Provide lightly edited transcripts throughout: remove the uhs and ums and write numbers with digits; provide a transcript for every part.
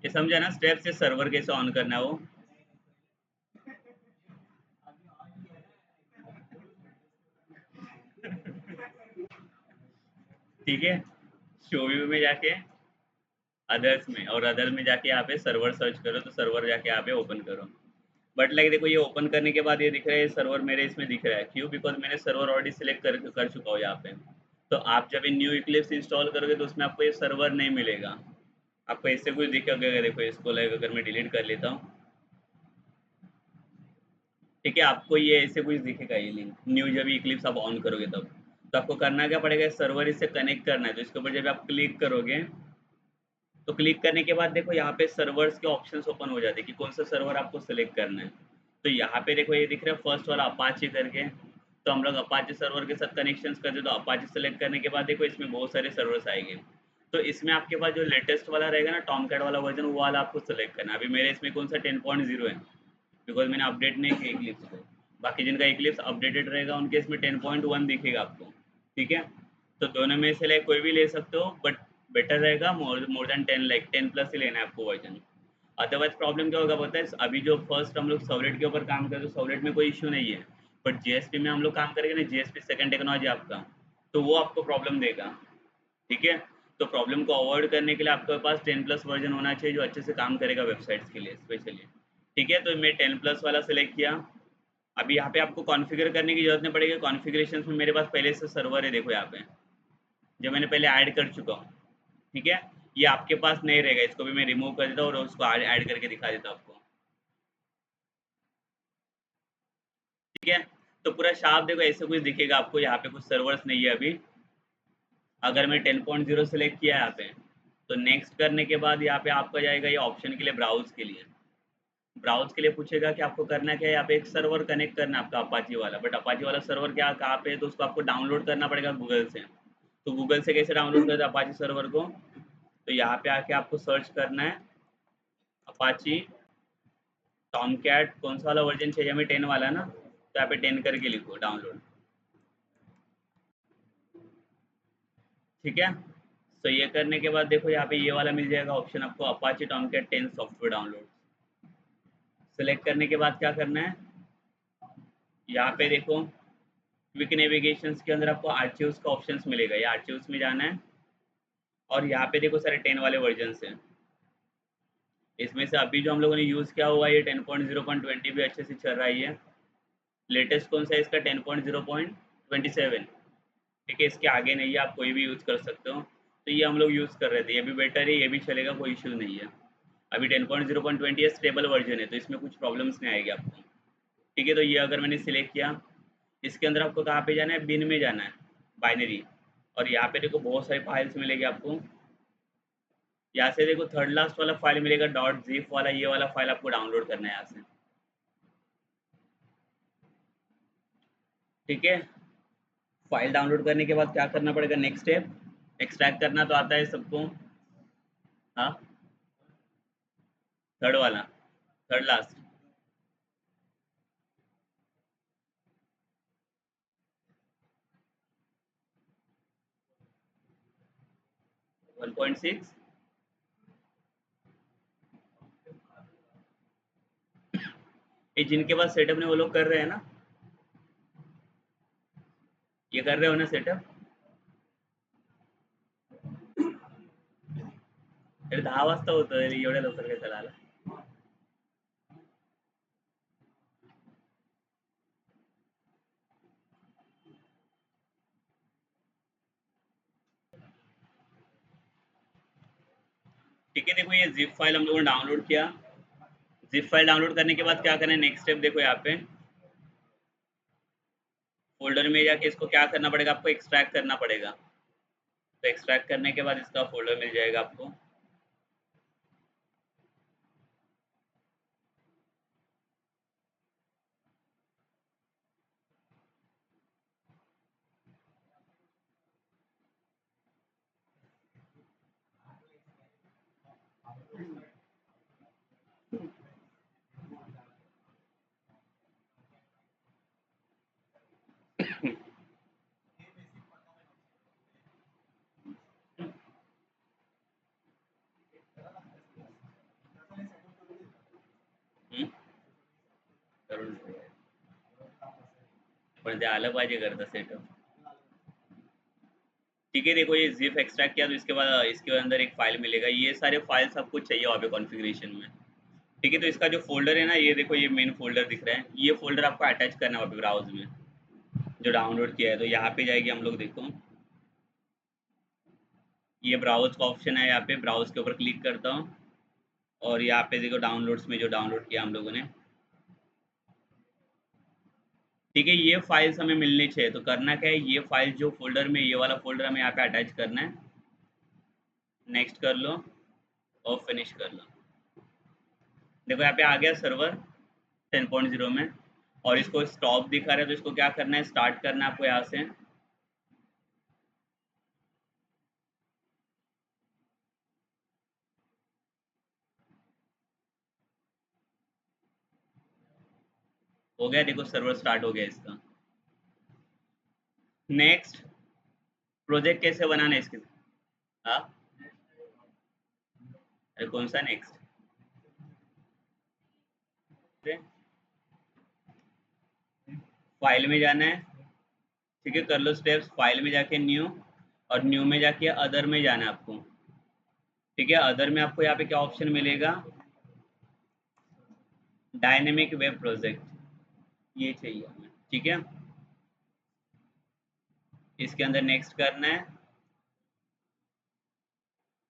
ये समझा ना स्टेप से सर्वर कैसे ऑन करना है वो। ठीक है, शो व्यू में जाके अदर्स में, और अदर में जाके यहाँ पे सर्वर सर्च करो, तो सर्वर जाके यहाँ पे ओपन करो। बट लाइक देखो, ये ओपन करने के बाद ये दिख रहा है सर्वर मेरे इसमें दिख रहा है, क्यों? बिकॉज मैंने सर्वर ऑलरेडी सिलेक्ट कर चुका हूँ यहाँ पे। तो आप जब ये न्यू इक्लिप्स इंस्टॉल करोगे तो उसमें आपको ये सर्वर नहीं मिलेगा, आपको ऐसे कुछ दिखेगा। देखो इसको लाइक अगर मैं डिलीट कर लेता हूँ, ठीक है, आपको ये ऐसे कुछ दिखेगा, ये लिंक न्यू जब इक्लिप्स आप ऑन करोगे तब। तो आपको करना क्या पड़ेगा, सर्वर इससे कनेक्ट करना है। तो इसके ऊपर जब आप क्लिक करोगे, तो क्लिक करने के बाद देखो यहाँ पे सर्वर्स के ऑप्शंस ओपन हो जाते हैं कि कौन सा सर्वर आपको सेलेक्ट करना है। तो यहाँ पे देखो ये दिख रहा है फर्स्ट वाला अपाचे करके, तो हम लोग अपाचे सर्वर के साथ कनेक्शंस करते, तो अपाचे सेलेक्ट करने के बाद देखो इसमें बहुत सारे सर्वर्स आएंगे। तो इसमें आपके पास जो लेटेस्ट वाला रहेगा ना, टॉमकैट वाला वर्जन, वो वाला आपको सेलेक्ट करना है। अभी मेरे इसमें कौन सा 10.0 है, बिकॉज मैंने अपडेट नहीं किया इक्लिप्स को। बाकी जिनका इक्लिप्स अपडेटेड रहेगा उनके इसमें 10.1 दिखेगा आपको। ठीक है, तो दोनों में से लाइक कोई भी ले सकते हो, बट बेटर रहेगा मोर देन 10, लाइक 10 प्लस ही लेना है आपको वर्जन। अदरवाइज प्रॉब्लम क्या होगा पता है, अभी जो फर्स्ट हम लोग सॉलिड के ऊपर काम करते हैं, सॉलिड में कोई इश्यू नहीं है, बट जीएसपी में हम लोग काम करेंगे ना, जीएसपी सेकंड टेक्नोलॉजी आपका, तो वो आपको प्रॉब्लम देगा। ठीक है, तो प्रॉब्लम को अवॉइड करने के लिए आपके पास 10 प्लस वर्जन होना चाहिए जो अच्छे से काम करेगा वेबसाइट्स के लिए स्पेशली। ठीक है, तो मैं 10 प्लस वाला सेलेक्ट किया। अभी यहाँ पे आपको कॉन्फ़िगर करने की जरूरत नहीं पड़ेगी, कॉन्फ़िगरेशंस में मेरे पास पहले से सर्वर है, देखो यहाँ पे जो मैंने पहले ऐड कर चुका हूँ। ठीक है, ये आपके पास नहीं रहेगा, इसको भी मैं रिमूव कर देता हूँ और उसको ऐड करके दिखा देता हूँ आपको। ठीक है, तो पूरा शार्प देखो ऐसे कुछ दिखेगा आपको, यहाँ पे कुछ सर्वर्स नहीं है अभी। अगर मैं 10.0 सेलेक्ट किया है यहाँ पे, तो नेक्स्ट करने के बाद यहाँ पे आपका जाएगा ये ऑप्शन के लिए, ब्राउज के लिए। ब्राउज के लिए पूछेगा कि आपको करना क्या है, यहाँ पे एक सर्वर कनेक्ट करना है आपका अपाची वाला, बट अपाची वाला सर्वर क्या कहाँ पे है, तो उसको आपको डाउनलोड करना पड़ेगा गूगल से। तो गूगल से कैसे डाउनलोड करते हैं अपाची सर्वर को, तो यहाँ पे आके आपको सर्च करना है अपाची टॉमकैट, कौन सा वाला वर्जन चाहिए हमें, 10 वाला ना, तो यहाँ पे 10 करके लिखो डाउनलोड। ठीक है, तो ये करने के बाद देखो यहाँ पे ये वाला मिल जाएगा ऑप्शन आपको, Apache Tomcat 10 software download. Select करने के बाद क्या करना है, यहाँ पे देखो क्विक नेविगेशन के अंदर आपको आर्चिव्स का ऑप्शन मिलेगा, ये आर्चिव्स में जाना है। और यहाँ पे देखो सारे 10 वाले वर्जन हैं, इसमें से अभी जो हम लोगों ने यूज़ किया हुआ ये 10.0.20 भी अच्छे से चल रहा है ये। लेटेस्ट कौन सा है इसका, 10.0.27। ठीक है, इसके आगे नहीं है, आप कोई भी यूज़ कर सकते हो। तो ये हम लोग यूज़ कर रहे थे, ये भी बेटर है, ये भी चलेगा, कोई इशू नहीं है। अभी 10.0.20 स्टेबल वर्जन है, तो इसमें कुछ प्रॉब्लम्स नहीं आएगी आपको। ठीक है, तो ये अगर मैंने सिलेक्ट किया, इसके अंदर आपको कहाँ पे जाना है, बिन में जाना है, बाइनरी। और यहाँ पे देखो बहुत सारी फाइल्स मिलेगी आपको, यहाँ से देखो थर्ड लास्ट वाला फाइल मिलेगा डॉट जिप वाला, ये वाला फाइल आपको डाउनलोड करना है यहाँ से। ठीक है, फाइल डाउनलोड करने के बाद क्या करना पड़ेगा, नेक्स्ट स्टेप एक्सट्रैक्ट करना तो आता है सबको। हाँ, थर्ड वाला, थर्ड लास्ट। 1.6, ये जिनके पास सेटअप नहीं वो लोग कर रहे हैं ना, ये कर रहे हो ना सेटअप। अरे 10 वाजता होतं एवढ्या लवकर काय चला आला. ठीक है, देखो ये जिप फाइल हम लोगों ने डाउनलोड किया। जिप फाइल डाउनलोड करने के बाद क्या करें, नेक्स्ट स्टेप देखो यहाँ पे फोल्डर में जाके इसको क्या करना पड़ेगा, आपको एक्सट्रैक्ट करना पड़ेगा। तो एक्सट्रैक्ट करने के बाद इसका फोल्डर मिल जाएगा आपको। करून पण ते आलं पाहिजे करता सेटअप। ठीक है, देखो ये जिप एक्सट्रैक्ट किया तो इसके बाद इसके अंदर एक फाइल मिलेगा, ये सारे फाइल्स आपको चाहिए वहाँ पे कॉन्फ़िगरेशन में। ठीक है, तो इसका जो फ़ोल्डर है ना, ये देखो ये मेन फ़ोल्डर दिख रहा है, ये फ़ोल्डर आपको अटैच करना है वहाँ पे ब्राउज़ में, जो डाउनलोड किया है। तो यहाँ पे जाएँगे हम लोग, देखो ये ब्राउज़ का ऑप्शन है, यहाँ पे ब्राउज़ के ऊपर क्लिक करता हूँ और यहाँ पे देखो डाउनलोड्स में जो डाउनलोड किया हम लोगों ने। ठीक है, ये फाइल्स हमें मिलनी चाहिए। तो करना क्या है, ये फाइल जो फ़ोल्डर में, ये वाला फ़ोल्डर हमें यहाँ पे अटैच करना है। नेक्स्ट कर लो और फिनिश कर लो। देखो यहाँ पे आ गया सर्वर 10.0 में, और इसको स्टॉप दिखा रहा है, तो इसको क्या करना है, स्टार्ट करना है आपको यहाँ से। हो गया, देखो सर्वर स्टार्ट हो गया इसका। नेक्स्ट, प्रोजेक्ट कैसे बनाना है इसके। हाँ, अरे कौन सा नेक्स्ट, फाइल में जाना है। ठीक है, कर लो स्टेप्स, फाइल में जाके न्यू, और न्यू में जाके अदर में जाना है आपको। ठीक है, अदर में आपको यहाँ पे क्या ऑप्शन मिलेगा, डायनेमिक वेब प्रोजेक्ट, ये चाहिए हमें। ठीक है, इसके अंदर नेक्स्ट करना है।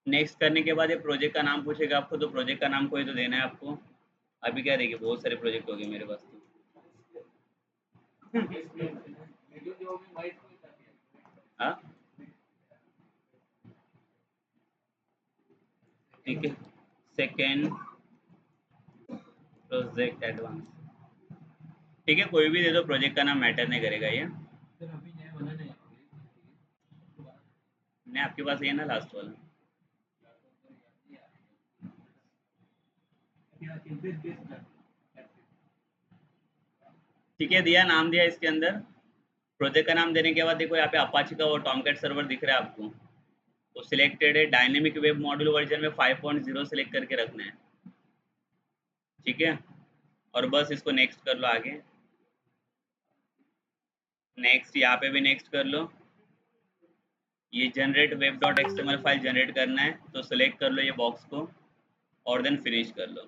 नेक्स्ट करने के बाद ये प्रोजेक्ट का नाम पूछेगा आपको, तो प्रोजेक्ट का नाम कोई तो देना है आपको। अभी क्या देखिए, बहुत सारे प्रोजेक्ट हो गए मेरे पास तो। हाँ, ठीक है, सेकेंड प्रोजेक्ट एडवांस। ठीक है, कोई भी दे दो, प्रोजेक्ट का नाम मैटर नहीं करेगा ये। नहीं, आपके पास ये ना लास्ट वाला। ठीक है, दिया नाम, दिया इसके अंदर। प्रोजेक्ट का नाम देने के बाद देखो यहाँ पे अपाची का वो टॉमकैट सर्वर दिख रहा है आपको, वो सिलेक्टेड है। डायनेमिक वेब मॉड्यूल वर्जन में 5.0 सेलेक्ट करके रखना है। ठीक है, और बस इसको नेक्स्ट कर लो आगे। नेक्स्ट, यहाँ पे भी नेक्स्ट कर लो। ये generate web dot XML file generate करना है, तो सिलेक्ट कर लो ये बॉक्स को और देन फिनिश कर लो।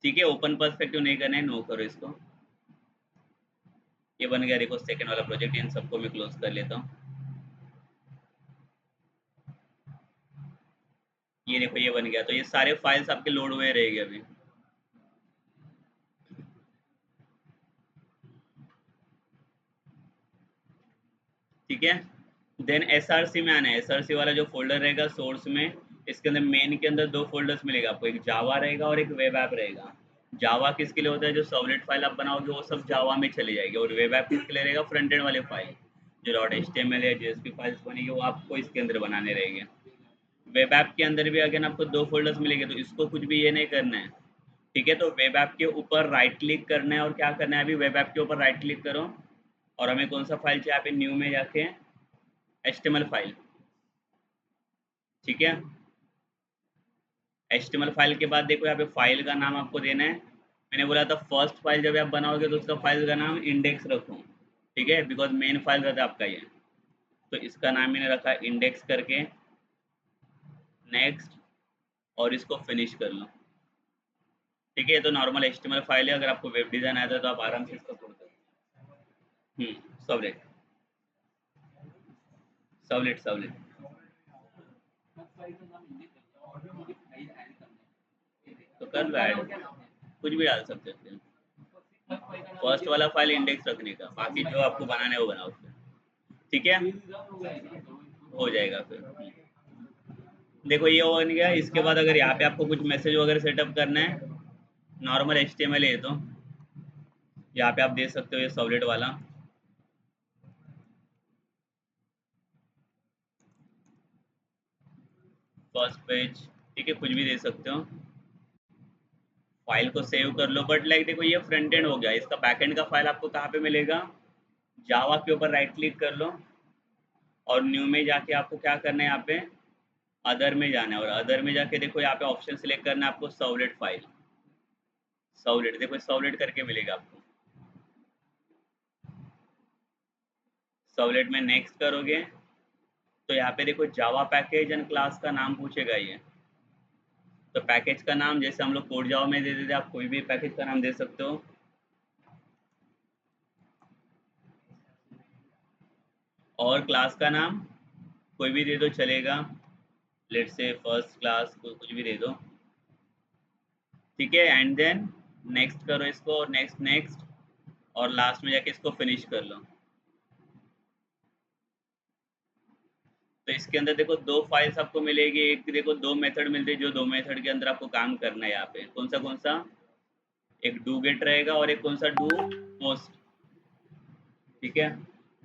ठीक है, ओपन पर्सपेक्टिव नहीं करना है, नो करो इसको। ये बन गया, देखो सेकंड वाला प्रोजेक्ट। इन सबको मैं क्लोज कर लेता हूँ। ये देखो ये बन गया, तो ये सारे फाइल्स आपके लोड हुए रहेंगे अभी। ठीक है, देन एसआरसी में आना है। एसआरसी वाला जो फोल्डर रहेगा सोर्स में, इसके अंदर मेन के अंदर दो फोल्डर्स मिलेगा आपको, एक जावा रहेगा और एक वेब ऐप रहेगा। जावा किसके लिए होता है, जो सर्वलेट फाइल आप बनाओगे वो सब जावा में चली जाएगी, और वेब ऐप किसके लिए रहेगा, फ्रंट एंड वाले फाइल, जो डॉट एचटीएमएल या जेएसपी फाइल्स बनेगी वो आपको इसके अंदर बनाने रहेंगे। वेब ऐप के अंदर भी अगर आपको दो फोल्डर्स मिलेंगे, तो इसको कुछ भी ये नहीं करना है। ठीक है, तो वेब ऐप के ऊपर राइट क्लिक करना है, और क्या करना है, अभी वेब ऐप के ऊपर राइट क्लिक करो, और हमें कौन सा फाइल चाहिए, यहाँ पे न्यू में जाके एचटीएमएल फाइल। ठीक है, एचटीएमएल फाइल के बाद देखो यहाँ पे फाइल का नाम आपको देना है। मैंने बोला था फर्स्ट फाइल जब आप बनाओगे तो उसका फाइल का नाम इंडेक्स रखो। ठीक है, बिकॉज मेन फाइल रहता है आपका ये। तो इसका नाम मैंने रखा इंडेक्स करके। नेक्स्ट, और इसको फिनिश कर लो। ठीक है, ये तो नॉर्मल एचटीएमएल फाइल है, अगर आपको वेब डिज़ाइन आता है तो आप आराम से इसको खोल सकते। Servlet, servlet, servlet. तो कर लो ऐड, कुछ भी डाल सकते हैं। फर्स्ट वाला फाइल इंडेक्स रखने का, बाकी जो आपको बनाना है वो बनाओ उसमें। ठीक है, हो जाएगा फिर। देखो ये बन गया। इसके बाद अगर यहाँ पे आपको कुछ मैसेज वगैरह सेटअप करना है, नॉर्मल एचटीएमएल है तो यहाँ पे आप दे सकते हो, ये सर्वलेट वाला। फर्स्ट पेज, ठीक है, कुछ भी दे सकते हो। फाइल को सेव कर लो, बट लाइक देखो ये फ्रंट एंड हो गया, इसका बैक एंड का फाइल आपको कहाँ पे मिलेगा, जावा के ऊपर राइट क्लिक कर लो, और न्यू में जाके आपको क्या करना है, यहाँ पे अदर में जाना है और अदर में जाके देखो यहाँ पे ऑप्शन सिलेक्ट करना है आपको सर्वलेट फाइल। सर्वलेट देखो सर्वलेट करके मिलेगा आपको। सर्वलेट में नेक्स्ट करोगे तो यहाँ पे देखो जावा पैकेज एंड क्लास का नाम पूछेगा ये। तो पैकेज का नाम जैसे हम लोग कोड जावा में दे देते, आप कोई भी पैकेज का नाम दे सकते हो। और क्लास का नाम कोई भी दे दो चलेगा, लेट्स से फर्स्ट क्लास को कुछ भी दे दो, ठीक है। एंड देन नेक्स्ट करो इसको और नेक्स्ट नेक्स्ट और लास्ट में जाके इसको फिनिश कर लो। तो इसके अंदर देखो दो फाइल्स आपको मिलेगी, एक देखो दो मेथड मिलते हैं, जो दो मेथड के अंदर आपको काम करना है। यहाँ पे कौन सा एक डू गेट रहेगा और एक कौन सा डू पोस्ट, ठीक है।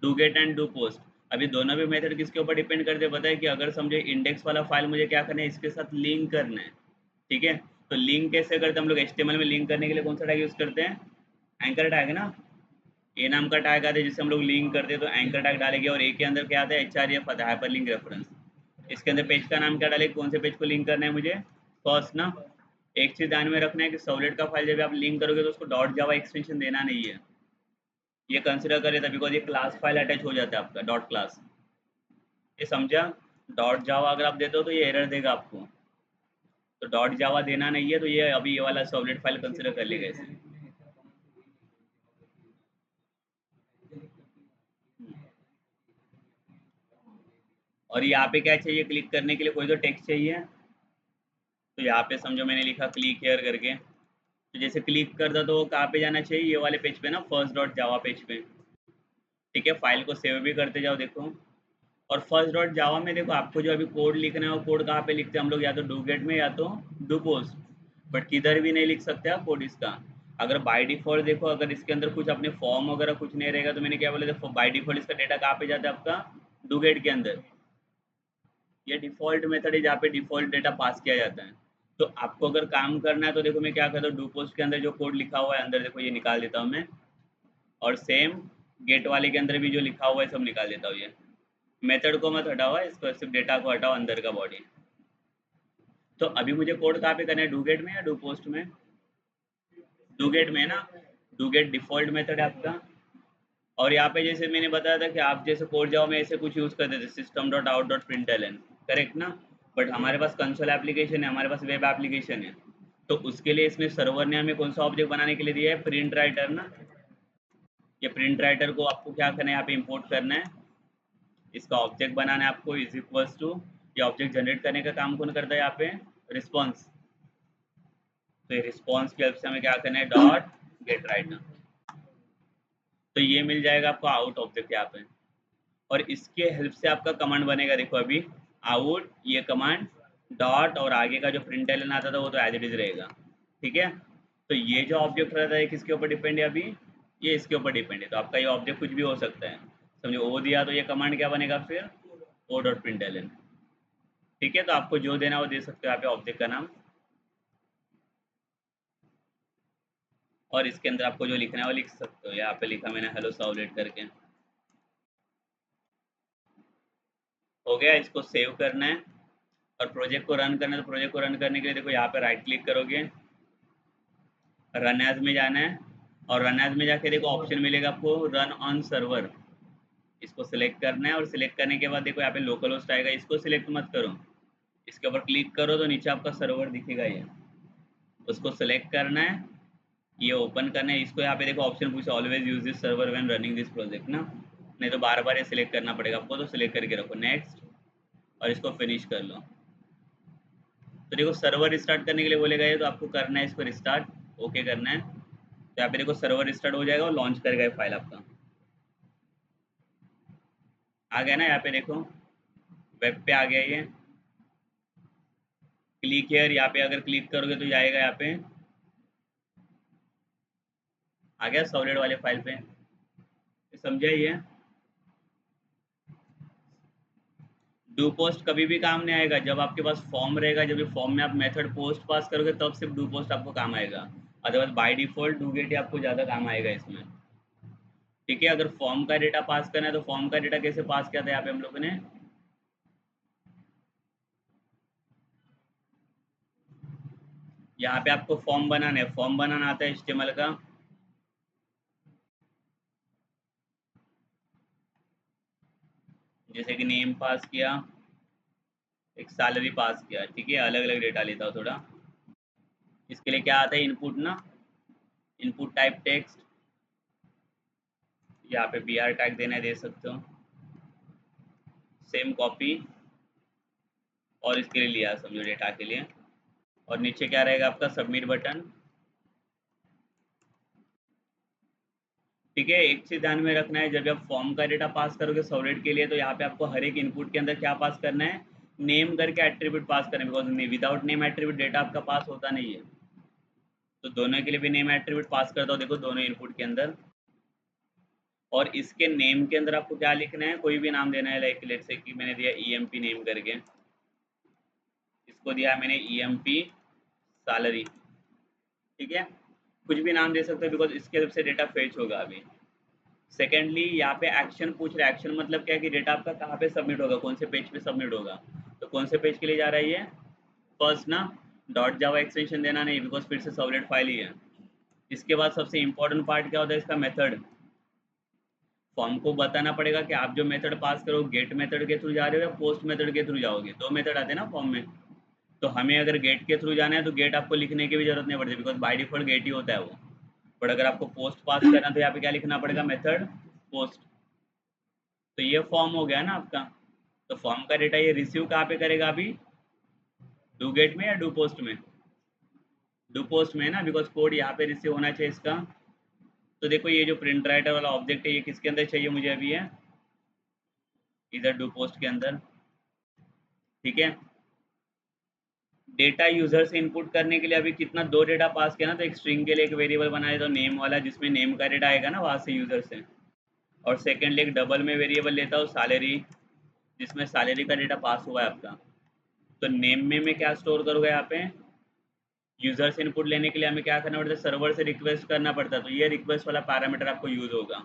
Do get and do post. अभी दोनों भी मेथड किसके ऊपर डिपेंड करते हैं पता है, कि अगर समझे इंडेक्स वाला फाइल मुझे क्या करना है, इसके साथ लिंक करना है, ठीक है। तो लिंक कैसे करते हैं हम लोग, HTML में लिंक करने के लिए कौन सा टैग यूज करते हैं, एंकर टैग है ना। ए नाम का टैग आता है जिससे हम लोग लिंक करते हैं, तो एंकर टैग डालेंगे और ए के अंदर क्या आता है, HREF आता है, हाइपर लिंक रेफरेंस। इसके अंदर पेज का नाम क्या डालेंगे, कौन से पेज को लिंक करना है मुझे, फर्स्ट ना। एक चीज ध्यान में रखना है कि सर्वलेट का फाइल जब आप लिंक करोगे तो उसको डॉट जावा एक्सटेंशन देना नहीं है, ये कंसिडर करे था, बिकॉज ये क्लास फाइल अटैच हो जाता है आपका डॉट क्लास, ये समझा। डॉट जावा अगर आप देते हो तो ये एरर देगा आपको, तो डॉट जावा देना नहीं है, तो ये अभी ये वाला सर्वलेट फाइल कंसिडर कर लेगा इसे। और यहाँ पे क्या चाहिए, क्लिक करने के लिए कोई तो टेक्स्ट चाहिए। तो यहाँ पे समझो मैंने लिखा क्लिक हेयर करके, तो जैसे क्लिक करता तो वो कहाँ पे जाना चाहिए, ये वाले पेज पे ना, फर्स्ट डॉट जावा पेज पे, ठीक है। फाइल को सेव भी करते जाओ देखो। और फर्स्ट डॉट जावा में देखो आपको जो अभी कोड लिखना है वो कोड कहाँ पे लिखते हैं हम लोग, या तो डू गेट में या तो डू पोस्ट, बट किधर भी नहीं लिख सकते आप कोड इसका। अगर बाय डिफॉल्ट देखो, अगर इसके अंदर कुछ अपने फॉर्म वगैरह कुछ नहीं रहेगा, तो मैंने क्या बोला था, बाय डिफॉल्ट इसका डेटा कहाँ पे जाता है आपका, डू गेट के अंदर। ये डिफ़ॉल्ट मेथड है जहाँ पे डिफ़ॉल्ट डेटा पास किया जाता है। तो आपको अगर काम करना है तो देखो मैं क्या करता हूँ, डू पोस्ट के अंदर जो कोड लिखा हुआ है अंदर देखो ये निकाल देता हूँ मैं, और सेम गेट वाले के अंदर भी जो लिखा हुआ है सब निकाल देता हूँ ये। मेथड को मत हटाओ, इसको सिर्फ डेटा को हटाओ अंदर का बॉडी। तो अभी मुझे कोड कहाँ पे करना है, डू गेट में या डू पोस्ट में, डू गेट में ना। डू गेट डिफ़ॉल्ट मेथड है आपका। और यहाँ पे जैसे मैंने बताया था कि आप जैसे कोड जावा में ऐसे कुछ यूज़ करते थे, system dot out dot println, correct ना। बट हमारे पास कंसोल एप्लीकेशन है, हमारे पास वेब एप्लीकेशन है, तो उसके लिए इसमें सर्वर ने हमें कौन सा ऑब्जेक्ट बनाने के लिए दिया है, प्रिंट राइटर ना। ये प्रिंट राइटर को आपको क्या करना है, यहाँ पे इंपोर्ट करना है, इसका ऑब्जेक्ट बनाना है आपको, इज इक्वल्स टू, ये ऑब्जेक्ट जनरेट करने का काम कौन करता है यहाँ पे, रिस्पॉन्स। तो ये रिस्पॉन्स की हेल्प से हमें क्या करना है, डॉट गेट राइटर। तो ये मिल जाएगा आपको आउट ऑब्जेक्ट यहाँ पे। और इसके हेल्प से आपका कमांड बनेगा देखो अभी, आउट ये कमांड, डॉट और आगे का जो प्रिंट एलन आता था वो तो एज इट इज रहेगा, ठीक है। तो ये जो ऑब्जेक्ट रहता है किसके ऊपर डिपेंड है अभी, ये इसके ऊपर डिपेंड है। तो आपका ये ऑब्जेक्ट कुछ भी हो सकता है, समझो ओ दिया तो ये कमांड क्या बनेगा फिर, ओ डॉट प्रिंट एलन, ठीक है। तो आपको जो देना वो दे सकते हो यहाँ पे ऑब्जेक्ट का नाम, और इसके अंदर आपको जो लिखना है वो लिख सकते हो। यहाँ पे लिखा मैंने हेलो साउलेट करके, हो गया। इसको सेव करना है और प्रोजेक्ट को रन करना है। तो प्रोजेक्ट को रन करने के लिए देखो यहाँ पे राइट क्लिक करोगे, रन एज में जाना है, और रन एज में जाके देखो ऑप्शन मिलेगा आपको रन ऑन सर्वर, इसको सिलेक्ट करना है। और सिलेक्ट करने के बाद देखो यहाँ पे लोकल होस्ट आएगा, इसको सिलेक्ट मत करो, इसके ऊपर क्लिक करो तो नीचे आपका सर्वर दिखेगा ये, उसको सिलेक्ट करना है, ये ओपन करना है। इसको यहाँ पे देखो ऑप्शन पूछे always use this server when running this project ना, नहीं तो बार बार ये सिलेक्ट करना पड़ेगा आपको, तो सिलेक्ट करके रखो नेक्स्ट, और इसको फिनिश कर लो। तो देखो सर्वर स्टार्ट करने के लिए बोलेगा ये, तो आपको करना है इसको रिस्टार्ट, ओके करना है। तो यहाँ पे देखो सर्वर स्टार्ट हो जाएगा और लॉन्च करेगा ये फाइल आपका, आ गया ना। यहाँ पे देखो वेब पे आ गया ये, क्लिक हेयर, यहाँ पे अगर क्लिक करोगे तो जाएगा यहाँ पे, आ गया सॉलिड वाले फाइल पे, समझा ये। डू पोस्ट कभी भी काम नहीं आएगा जब आपके पास फॉर्म रहेगा, जब ये फॉर्म में आप मेथड पोस्ट पास करोगे तब सिर्फ डू पोस्ट आपको काम आएगा, otherwise by default do get ही आपको ज़्यादा काम आएगा इसमें, ठीक है। अगर फॉर्म का डेटा पास करना है तो फॉर्म का डेटा कैसे पास किया था यहाँ पे हम लोगों ने, यहाँ पे आपको फॉर्म बनाना है, फॉर्म बनाना आता है HTML का। जैसे कि नेम पास किया, एक सैलरी पास किया, ठीक है, अलग अलग डेटा लेता हूँ थोड़ा। इसके लिए क्या आता है, इनपुट ना, इनपुट टाइप टेक्स्ट, यहाँ पे br टैग देना है, दे सकते हो, सेम कॉपी, और इसके लिए लिया समझो डेटा के लिए। और नीचे क्या रहेगा आपका, सबमिट बटन। ठीक है, एक चीज ध्यान में रखना है, जब आप फॉर्म का डेटा पास करोगे सॉलिड के लिए, तो यहाँ पे आपको हर एक इनपुट के अंदर क्या पास करना है, नेम करके एट्रीब्यूट पास करना है, because without name attribute data आपका पास होता नहीं है। तो दोनों के लिए भी नेम एट्रीब्यूट पास करता हूँ, देखो दोनों इनपुट के अंदर। और इसके नेम के अंदर आपको क्या लिखना है, कोई भी नाम देना है, लाइक लेट्स से कि मैंने दिया EMP नेम करके, इसको दिया मैंने EMP सैलरी, ठीक है, कुछ भी नाम दे सकते हो, बिकॉज इसके तरफ से डेटा फेच होगा अभी। सेकेंडली यहाँ पे एक्शन पूछ रहा है, एक्शन मतलब क्या है कि डेटा आपका कहाँ पे सबमिट होगा, कौन से पेज पे सबमिट होगा। तो कौन से पेज के लिए जा रहा है ये, फर्स्ट ना, डॉट जावा एक्सटेंशन देना नहीं, बिकॉज फिर से सॉलिड फाइल ही है। इसके बाद सबसे इंपॉर्टेंट पार्ट क्या होता है इसका, मेथड। फॉर्म को बताना पड़ेगा कि आप जो मेथड पास करो, गेट मेथड के थ्रू जा रहे हो या पोस्ट मेथड के थ्रू जाओगे, दो मेथड आते हैं ना फॉर्म में। तो हमें अगर गेट के थ्रू जाना है तो गेट आपको लिखने की भी जरूरत नहीं पड़ती, बिकॉज बाय डिफॉल्ट गेट ही होता है वो। बट अगर आपको पोस्ट पास करना है तो यहाँ पे क्या लिखना पड़ेगा, मेथड पोस्ट। तो ये फॉर्म हो गया ना आपका। तो फॉर्म का डेटा ये रिसीव कहाँ पे करेगा अभी, डू गेट में या डू पोस्ट में, डू पोस्ट में है ना, बिकॉज कोड यहाँ पे रिसीव होना चाहिए इसका। तो देखो ये जो प्रिंट राइटर वाला ऑब्जेक्ट है, ये किसके अंदर चाहिए मुझे अभी, है इधर डू पोस्ट के अंदर, ठीक है। डेटा यूजर से इनपुट करने के लिए अभी कितना, दो डेटा पास किया ना, तो एक स्ट्रिंग के लिए एक वेरिएबल बनाया, तो नेम वाला जिसमें नेम का डेटा आएगा ना वहाँ से यूजर से। और सेकेंडली एक डबल में वेरिएबल लेता हूँ सैलरी, जिसमें सैलरी का डेटा पास हुआ है आपका। तो नेम में मैं क्या स्टोर करूँगा यहाँ पे, यूजर से इनपुट लेने के लिए हमें क्या करना पड़ता है, सर्वर से रिक्वेस्ट करना पड़ता है, तो ये रिक्वेस्ट वाला पैरामीटर आपको यूज होगा,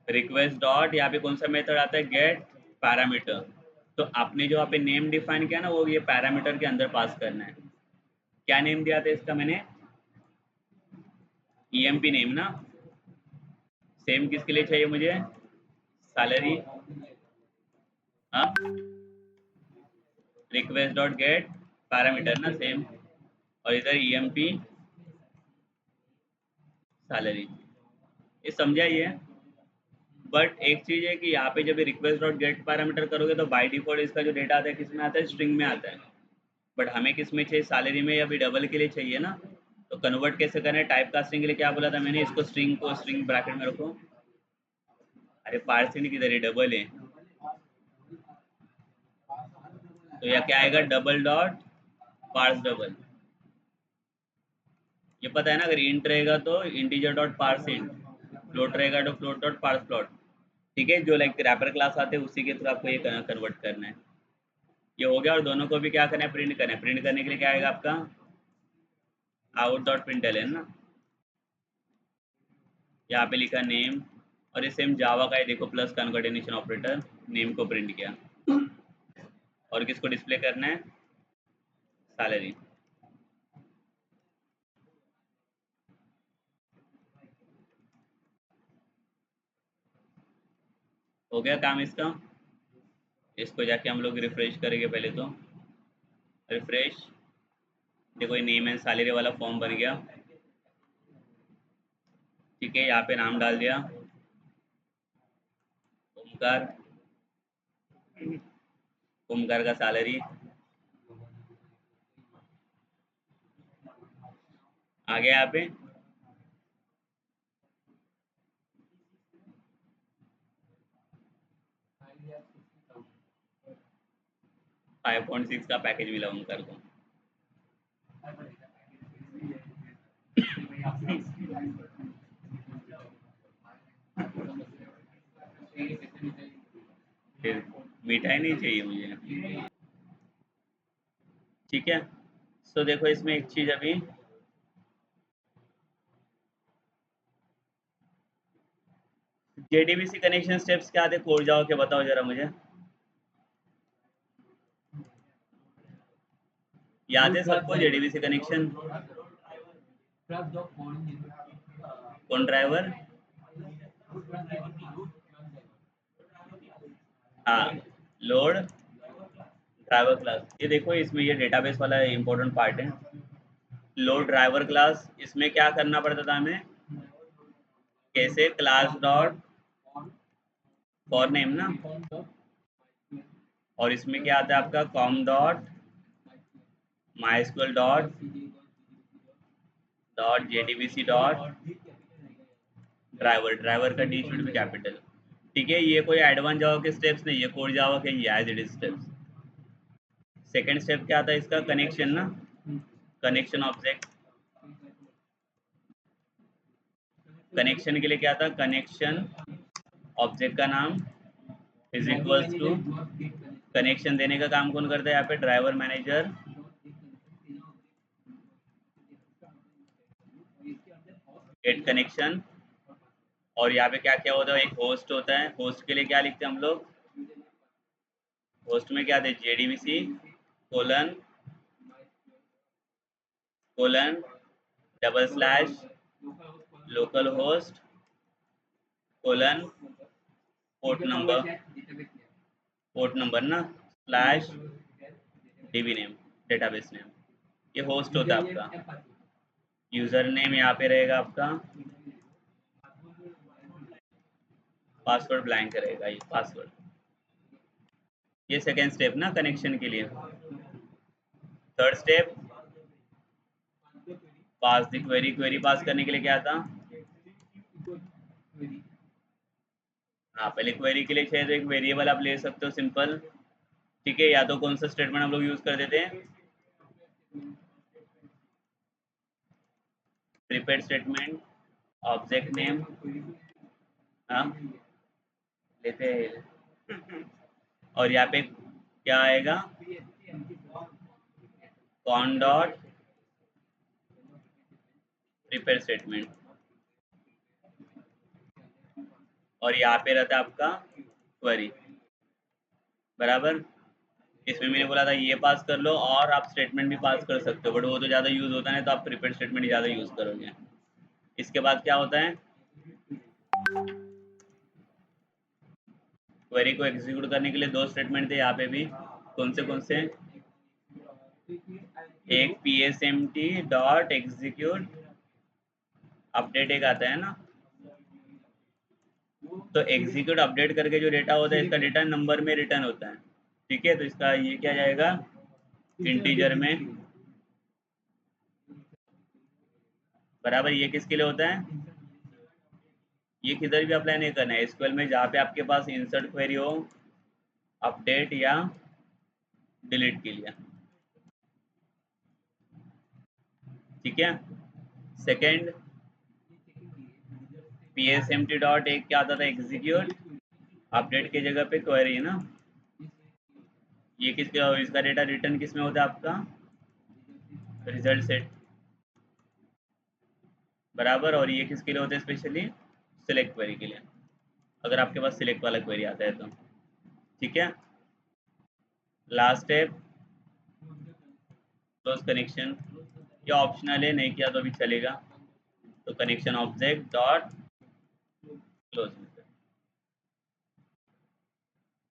रिक्वेस्ट डॉट, यहाँ पे कौन सा मेथड आता है, गेट पैरामीटर। तो आपने जो यहाँ पे नेम डिफाइन किया ना, वो ये पैरामीटर के अंदर पास करना है। क्या नेम दिया था इसका मैंने, EMP नेम ना, सेम किसके लिए चाहिए मुझे, सैलरी, हाँ, रिक्वेस्ट डॉट गेट पैरामीटर ना सेम, और इधर EMP सैलरी, ये समझा ही है। बट एक चीज है कि यहाँ पे जब रिक्वेस्ट डॉट गेट पैरामीटर करोगे तो बाय डिफॉल्ट इसका जो डेटा आता है किस में आता है, स्ट्रिंग में आता है। बट हमें किस में चाहिए, सैलरी में या भी डबल के लिए चाहिए ना। तो कन्वर्ट कैसे करना है, टाइप कास्टिंग के लिए क्या बोला था मैंने, इसको स्ट्रिंग को स्ट्रिंग ब्रैकेट में रखो। अरे पार्सिंग किधर है, डबल है, तो यह क्या आएगा, डबल डॉट पार्स डबल। ये पता है ना, अगर इंट रहेगा तो integer dot parse int, float रहेगा तो फ्लोट डॉट पार्स फ्लोट। ठीक है, जो लाइक रैपर क्लास आते हैं उसी के थ्रू आपको ये कन्वर्ट करना है। ये हो गया, और दोनों को भी क्या करना है, प्रिंट करना है। प्रिंट करने के लिए क्या आएगा आपका, आउट डॉट प्रिंटलन ना, यहाँ पे लिखा नेम, और ये सेम जावा का है, देखो प्लस कन्वर्टेशन ऑपरेटर, नेम को प्रिंट किया। और किसको डिस्प्ले करना है, सैलरी। हो गया काम इसका। इसको जाके हम लोग रिफ्रेश करेंगे पहले तो, रिफ्रेश, देखो ये नेम एंड सैलरी वाला फॉर्म बन गया। ठीक है, यहाँ पे नाम डाल दिया, ओमकार, ओमकार का सैलरी आ गया यहाँ पे। 5.6 का पैकेज मिला ओमकार को। फिर मिठाई नहीं चाहिए मुझे, ठीक है। तो देखो इसमें एक चीज अभी, JDBC कनेक्शन स्टेप्स क्या थे, कोड जाओ के बताओ जरा मुझे। याद है सबको जेडीबीसी कनेक्शन? कौन ड्राइवर? हाँ, लोड ड्राइवर क्लास। ये देखो इसमें ये डेटाबेस वाला इंपॉर्टेंट पार्ट है। लोड ड्राइवर क्लास, इसमें क्या करना पड़ता था हमें? कैसे? क्लास डॉट फॉर नेम ना, और इसमें क्या आता है आपका? Com dot MySQL dot JDBC dot driver. Driver का डी शुड बी कैपिटल। ठीक है, ये कोई एडवांस जावा के स्टेप्स नहीं है, कोड जावा के ही as it is steps. Second step क्या था इसका? कनेक्शन ना, कनेक्शन ऑब्जेक्ट। कनेक्शन के लिए क्या था? कनेक्शन ऑब्जेक्ट का नाम इज इक्वल्स टू, कनेक्शन देने का काम कौन करता है यहाँ पे? Driver manager gate connection. और यहाँ पे क्या क्या होता है? एक होस्ट होता है। होस्ट के लिए क्या लिखते हैं हम लोग? होस्ट में क्या थे? JDBC colon colon double slash local host colon port number ना slash DB name, database name. ये होस्ट होता है आपका। यूजर नेम यहाँ पे रहेगा आपका, पासवर्ड ब्लैंक रहेगा ये पासवर्ड। ये सेकेंड स्टेप ना कनेक्शन के लिए। Third step pass the query. Query pass करने के लिए क्या था? हाँ, पहले क्वेरी के लिए शायद एक वेरिएबल आप ले सकते हो सिंपल। ठीक है, या तो कौन सा स्टेटमेंट हम लोग यूज कर देते हैं? Prepaid statement, object name. हाँ, लेते हैं। और यहाँ पे क्या आएगा? Cone dot prepared statement. और यहाँ पे रहता है आपका क्वेरी। बराबर। इसमें मैंने बोला था ये पास कर लो, और आप स्टेटमेंट भी पास कर सकते हो, बट वो तो ज़्यादा यूज़ होता है, तो आप प्रीपेड स्टेटमेंट ज़्यादा यूज़ करोगे। इसके बाद क्या होता है? क्वेरी को एग्जीक्यूट करने के लिए दो स्टेटमेंट थे यहाँ पे भी। कौन से? एक P S M T dot execute update एक आता है ना। तो एग्जीक्यूट अपडेट करके जो डेटा होता है, इसका डेटा नंबर में रिटर्न होता है। ठीक है, तो इसका ये क्या जाएगा? इंटीजर में। बराबर। ये किसके लिए होता है? ये किधर भी अप्लाई नहीं करना है एसक्यूएल में, जहाँ पे आपके पास इंसर्ट क्वेरी हो, अपडेट या डिलीट के लिए। ठीक है। Second P S M T dot एक क्या आता था? एग्जीक्यूट अपडेट की जगह पे क्वेरी है ना। ये किसके, इसका डेटा रिटर्न किस में होता है आपका? Result set. बराबर। और ये किसके लिए होता है? स्पेशली सिलेक्ट क्वेरी के लिए, अगर आपके पास सिलेक्ट वाला क्वेरी आता है तो। ठीक है। Last step close connection. ये ऑप्शनल है, नहीं किया तो भी चलेगा। तो कनेक्शन ऑब्जेक्ट डॉट क्लोज।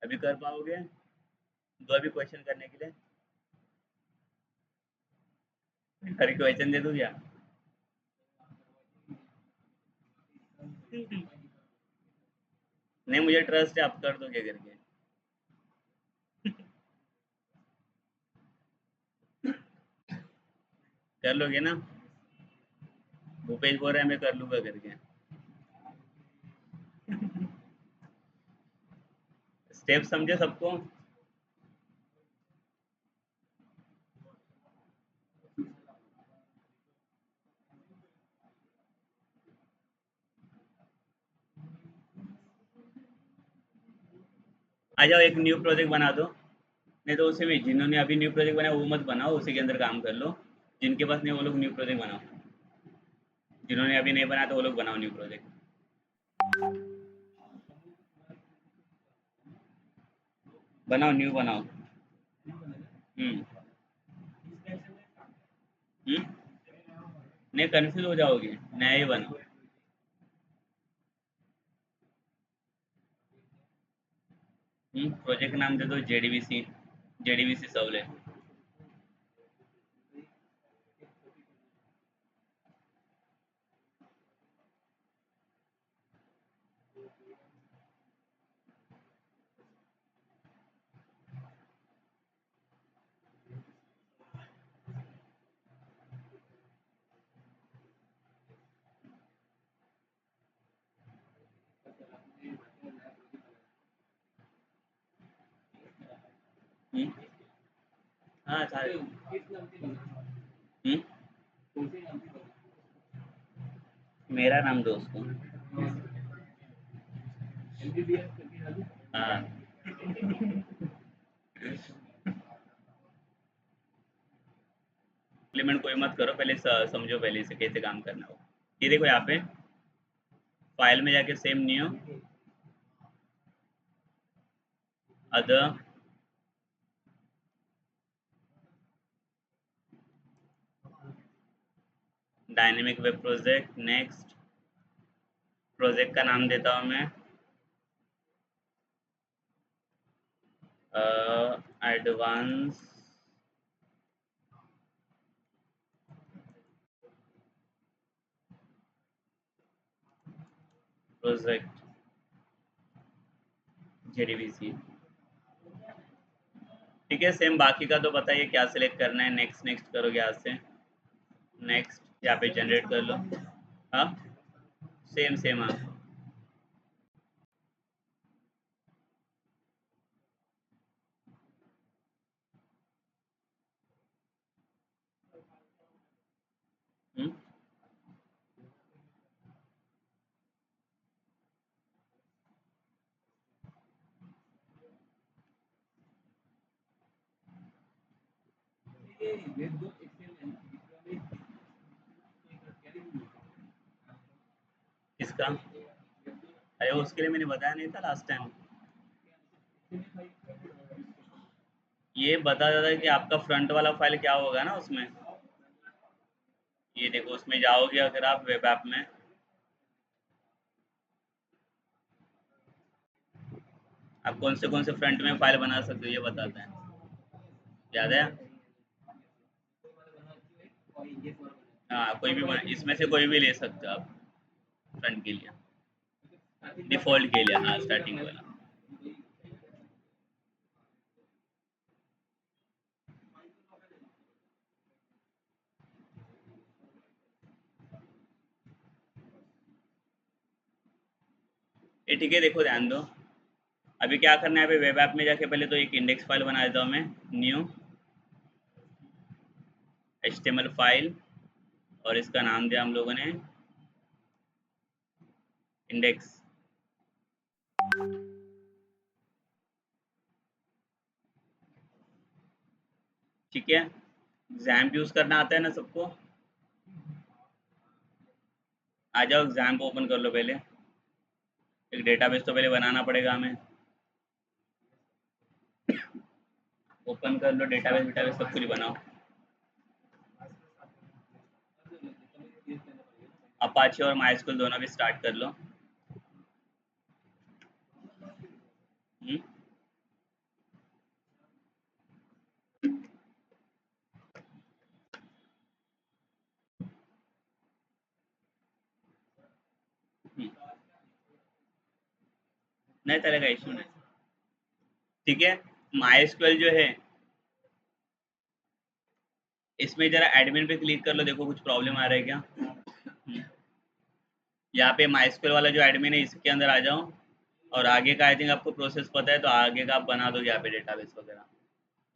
अभी कर पाओगे? दो अभी क्वेश्चन करने के लिए। हर क्वेश्चन दे दूँ क्या? नहीं, मुझे ट्रस्ट है, आप कर दोगे करके। कर लोगे ना? भूपेश बोल रहा है मैं कर लूंगा करके। स्टेप समझे सबको? आ जाओ, एक न्यू प्रोजेक्ट बना दो। नहीं तो उसी में जिन्होंने अभी न्यू प्रोजेक्ट बनाया वो मत बनाओ, उसी के अंदर काम कर लो। जिनके पास नहीं वो लोग न्यू प्रोजेक्ट बनाओ। जिन्होंने अभी नहीं बनाया तो वो लोग बनाओ न्यू प्रोजेक्ट। बनाओ, न्यू बनाओ। हम्म। नहीं कंफ्यूज हो जाओगे, नया ही बनाओ। प्रोजेक्ट नाम दे दो जेडीबीसी, जेडीबीसी सवले। हम्म, हाँ सारे। हम्म, मेरा नाम दो उसको। हाँ। इम्प्लीमेंट कोई मत करो, पहले समझो पहले इसे कैसे काम करना हो। ये देखो यहाँ पे फाइल में जाके same new other dynamic web project, next. Project का नाम देता हूँ मैं एडवांस प्रोजेक्ट जेडीबीसी। ठीक है, सेम बाकी का तो बताइए क्या सिलेक्ट करना है। नेक्स्ट नेक्स्ट करोगे यहाँ से। नेक्स्ट यहाँ पे जनरेट कर लो। हाँ सेम सेम। हाँ हम्म, किसका? अरे उसके लिए मैंने बताया नहीं था लास्ट टाइम। ये बता रहा था कि आपका फ्रंट वाला फाइल क्या होगा ना उसमें। ये देखो उसमें जाओगे अगर आप वेब ऐप में, आप कौन से फ्रंट में फाइल बना सकते हो ये बताते हैं। याद है? हाँ कोई भी इसमें से कोई भी ले सकते हो आप फ्रंट के लिए, डिफॉल्ट के लिए। हाँ स्टार्टिंग वाला। ये ठीक है, देखो ध्यान दो। अभी क्या करना है, अभी वेब ऐप में जाके पहले तो एक इंडेक्स फाइल बना देता हूँ मैं। न्यू HTML फाइल, और इसका नाम दिया हम लोगों ने इंडेक्स। ठीक है, XAMPP यूज करना आता है ना सबको? आ जाओ XAMPP ओपन कर लो पहले। एक डेटाबेस तो पहले बनाना पड़ेगा हमें। ओपन कर लो डेटाबेस, डेटाबेस सब कुछ बनाओ। अपाचे और माइस्कल दोनों भी स्टार्ट कर लो। हम्म, हम्म, नहीं चलेगा, इशू नहीं। ठीक है, माइस्क्ल जो है इसमें जरा एडमिन पे क्लिक कर लो, देखो कुछ प्रॉब्लम आ रहा है क्या। हम्म, यहाँ पे माइस्क्ल वाला जो एडमिन है इसके अंदर आ जाओ। और आगे का आई थिंक आपको प्रोसेस पता है, तो आगे का आप बना दो यहाँ पे डेटाबेस वगैरह।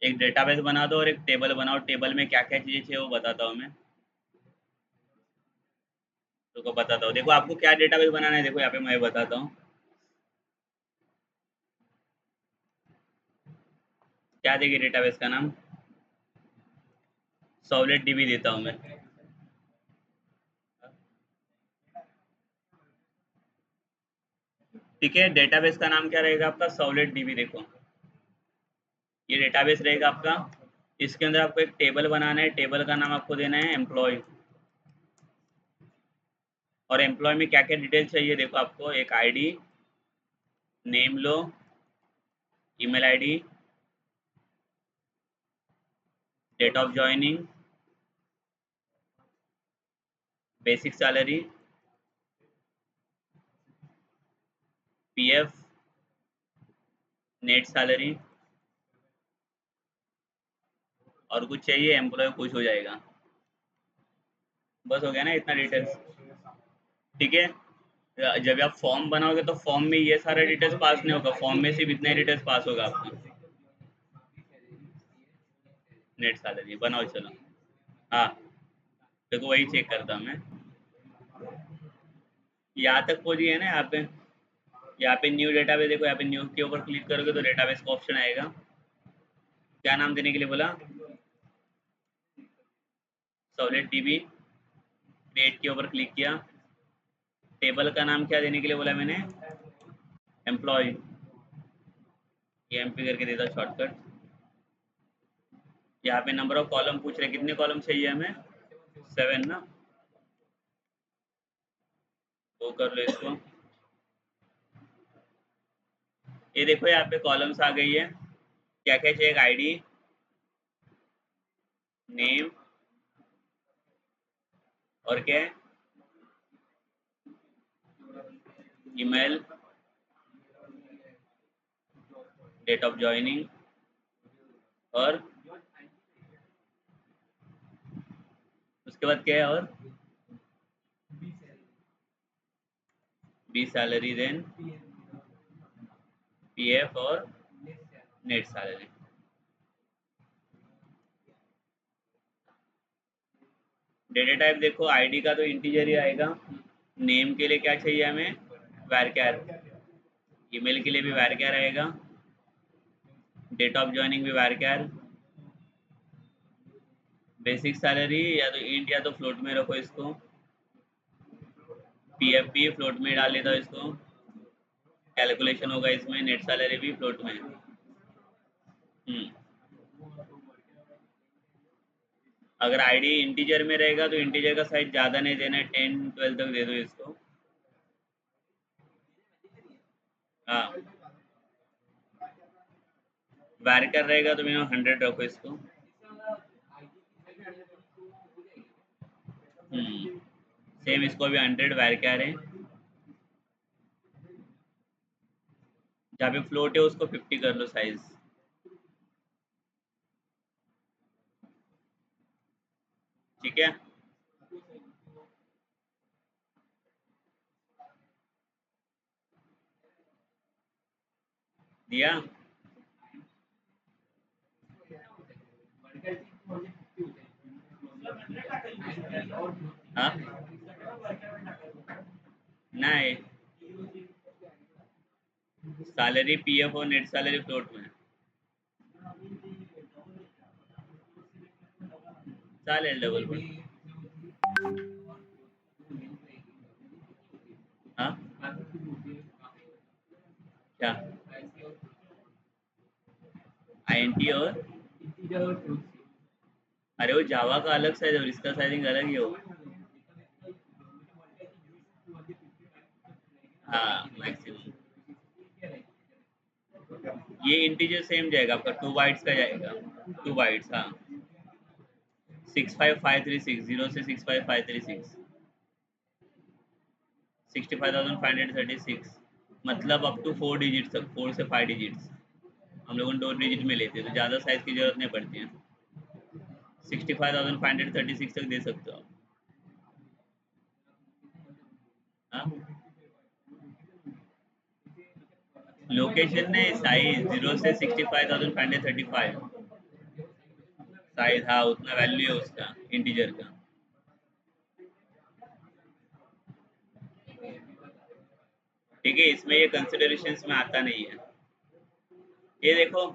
एक डेटाबेस बना दो और एक टेबल बनाओ। टेबल में क्या क्या चीज़ें चाहिए वो बताता हूँ मैं। तो बताता हूँ, देखो आपको क्या डेटाबेस बनाना है, देखो यहाँ पे मैं बताता हूँ। क्या देखिए डेटाबेस का नाम सॉलिड डीबी देता हूँ मैं। ठीक है, डेटाबेस का नाम क्या रहेगा आपका? Solid dB. देखो ये डेटाबेस रहेगा आपका। इसके अंदर आपको एक टेबल बनाना है। टेबल का नाम आपको देना है एम्प्लॉय। और एम्प्लॉय में क्या क्या डिटेल चाहिए, देखो आपको एक आईडी, नेम लो, email ID, date of joining, basic salary, PF, net salary, और कुछ चाहिए एम्प्लॉय खुश हो जाएगा। बस हो गया ना इतना डिटेल्स। ठीक है, जब आप फॉर्म बनाओगे तो फॉर्म में ये सारा डिटेल्स पास नहीं होगा, फॉर्म में सिर्फ इतना डिटेल्स पास होगा आपका। नेट सैलरी बनाओ चलो। हाँ, देखो वही चेक करता हूँ मैं। यहाँ तक पहुँच गए ना, यहाँ पे न्यू डेटाबेस, देखो यहाँ पे न्यू के ऊपर क्लिक करोगे तो डेटाबेस का ऑप्शन आएगा। क्या नाम देने के लिए बोला? Solid dB. क्रिएट के ऊपर क्लिक किया। टेबल का नाम क्या देने के लिए बोला मैंने? एम्प्लॉय। ये एमपी करके देता शॉर्टकट। यहाँ पे नंबर ऑफ कॉलम पूछ रहे, कितने कॉलम चाहिए हमें? 7 ना। वो कर लो इसको। ये देखो यहाँ पे कॉलम्स आ गई है। क्या क्या चाहिए? आईडी, नेम, और क्या है? ईमेल, डेट ऑफ ज्वाइनिंग, और उसके बाद क्या है? और बी सैलरी, देन पीएफ और नेट सैलरी। डेटा टाइप देखो, आईडी का तो इंटीजर ही आएगा। नेम के लिए क्या चाहिए हमें? वैरक्यार। ईमेल के लिए भी वैरक्यार आएगा। डेट ऑफ ज्वाइनिंग भी वैरक्यार। बेसिक सैलरी या तो इंट या तो फ्लोट में रखो इसको। पीएफ भी फ्लोट में डाल देता हूँ इसको, कैलकुलेशन होगा इसमें। नेट सैलरी भी फ्लोट में। अगर आईडी इंटीजर में रहेगा तो इंटीजर का साइज ज़्यादा नहीं देना है, 10-12 तक दे दो इसको। हाँ, वैरकर रहेगा तो मिनिमम 100 रखो इसको। सेम इसको भी 100 वैरकर है। जहाँ पे फ्लोट है उसको 50 कर लो साइज। ठीक है। दिया। हाँ, नहीं, सैलरी पीएफ और नेट सैलरी फ्लोट में। चालेल डबल पण। हाँ, क्या? आईएनटी और अरे वो जावा का अलग साइज है और इसका साइजिंग अलग ही होगा। हाँ, मैक्सिमम। ये इंटीजर सेम जाएगा आपका, 2 बाइट्स का जाएगा। 2 बाइट्स, हाँ। 65536, 0 से 65536। 65,536, मतलब अप टू 4 डिजिट तक, 4 से 5 डिजिट्स। हम लोग 2 डिजिट में लेते हैं तो ज़्यादा साइज की जरूरत नहीं पड़ती है। 65,536 तक दे सकते हो आप। हाँ, लोकेशन ने साइज 0 से 65,535 साइज, हाँ उतना वैल्यू है उसका इंटीजर का। ठीक है, इसमें ये कंसिडरेशंस में आता नहीं है। ये देखो,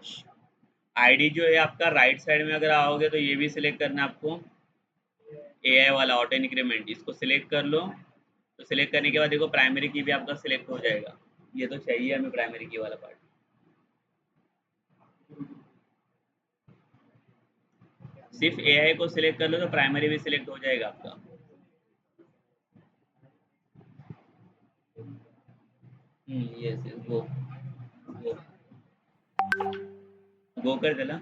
आईडी जो है आपका राइट साइड में अगर आओगे तो ये भी सिलेक्ट करना है आपको। एआई वाला ऑटो इंक्रीमेंट, इसको सिलेक्ट कर लो। तो सिलेक्ट करने के बाद देखो प्राइमरी की भी आपका सिलेक्ट हो जाएगा। ये तो चाहिए हमें प्राइमरी की वाला पार्ट। सिर्फ एआई को सिलेक्ट कर लो तो प्राइमरी भी सिलेक्ट हो जाएगा आपका। येस येस गो गो गो कर त्याला.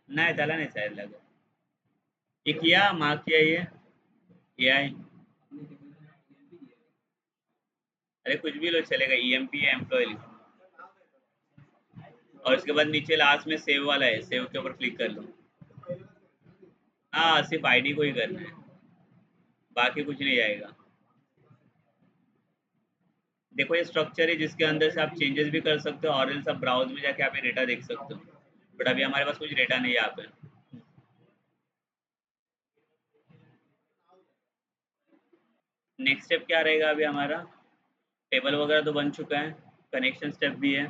नाही त्याला नाही चालेल लागत. ये किया मार्क किया ये AI. अरे कुछ भी लो चलेगा, EMP या एम्प्लॉय. और उसके बाद नीचे लास्ट में सेव वाला है, सेव के ऊपर क्लिक कर लो. हाँ सिर्फ आईडी को ही करना है, बाकी कुछ नहीं आएगा. देखो ये स्ट्रक्चर है जिसके अंदर से आप चेंजेस भी कर सकते हो, और इन सब ब्राउज में जाके आप ये डेटा देख सकते हो. बट अभी हमारे पास कुछ डेटा नहीं है यहाँ पे. नेक्स्ट स्टेप क्या रहेगा अभी हमारा? टेबल वगैरह तो बन चुका है, कनेक्शन स्टेप भी है.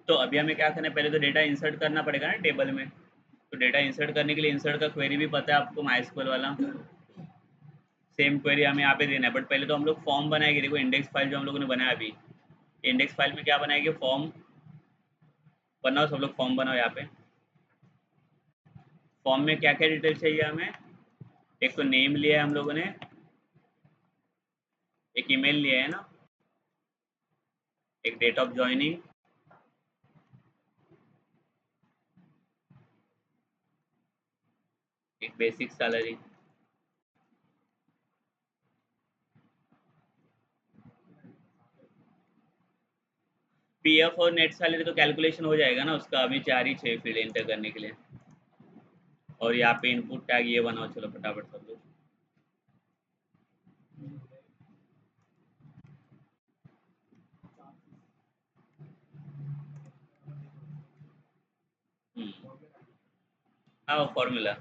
तो अभी हमें क्या करना है, पहले तो डेटा इंसर्ट करना पड़ेगा ना टेबल में. तो डेटा इंसर्ट करने के लिए इंसर्ट का क्वेरी भी पता है आपको, माइस्क्वेल वाला. सेम क्वेरी हमें यहाँ पे देना है, बट पहले तो हम लोग फॉर्म बनाएंगे. देखो इंडेक्स फाइल जो हम लोगों ने बनाया अभी, इंडेक्स फाइल में क्या बनाएंगे, फॉर्म बनाओ. सब लोग फॉर्म बनाओ यहाँ पे. फॉर्म में क्या क्या डिटेल चाहिए हमें? एक तो नेम लिया है हम लोगों ने, एक ईमेल लिया है ना, एक डेट ऑफ ज्वाइनिंग, एक बेसिक सैलरी. पीएफ और नेट सैलरी तो कैलकुलेशन हो जाएगा ना उसका, अभी 4 ही 6 फील्ड एंटर करने के लिए. और यहाँ पे इनपुट टैग ये बनाओ, चलो फटाफट सब लोग. हाँ फॉर्मूला.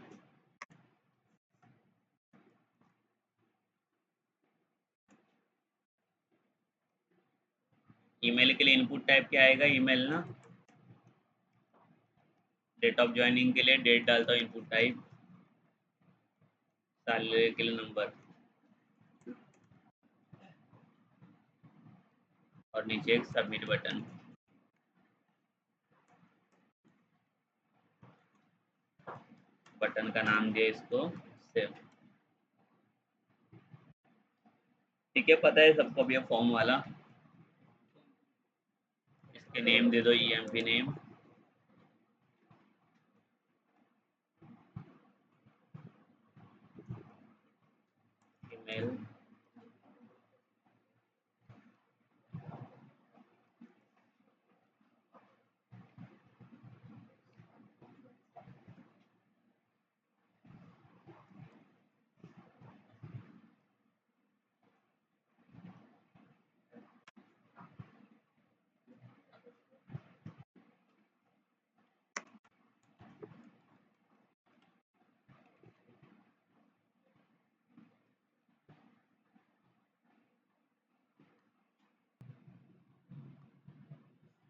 ईमेल के लिए इनपुट टाइप क्या आएगा, ईमेल ना. डेट ऑफ ज्वाइनिंग के लिए डेट डालता हूँ, इनपुट टाइप. सैलरी के लिए नंबर, और नीचे एक सबमिट बटन. बटन का नाम दिया इसको सेव. ठीक है, पता है सबको भी फॉर्म वाला. इसके नेम दे दो, EMP नेम, ईमेल.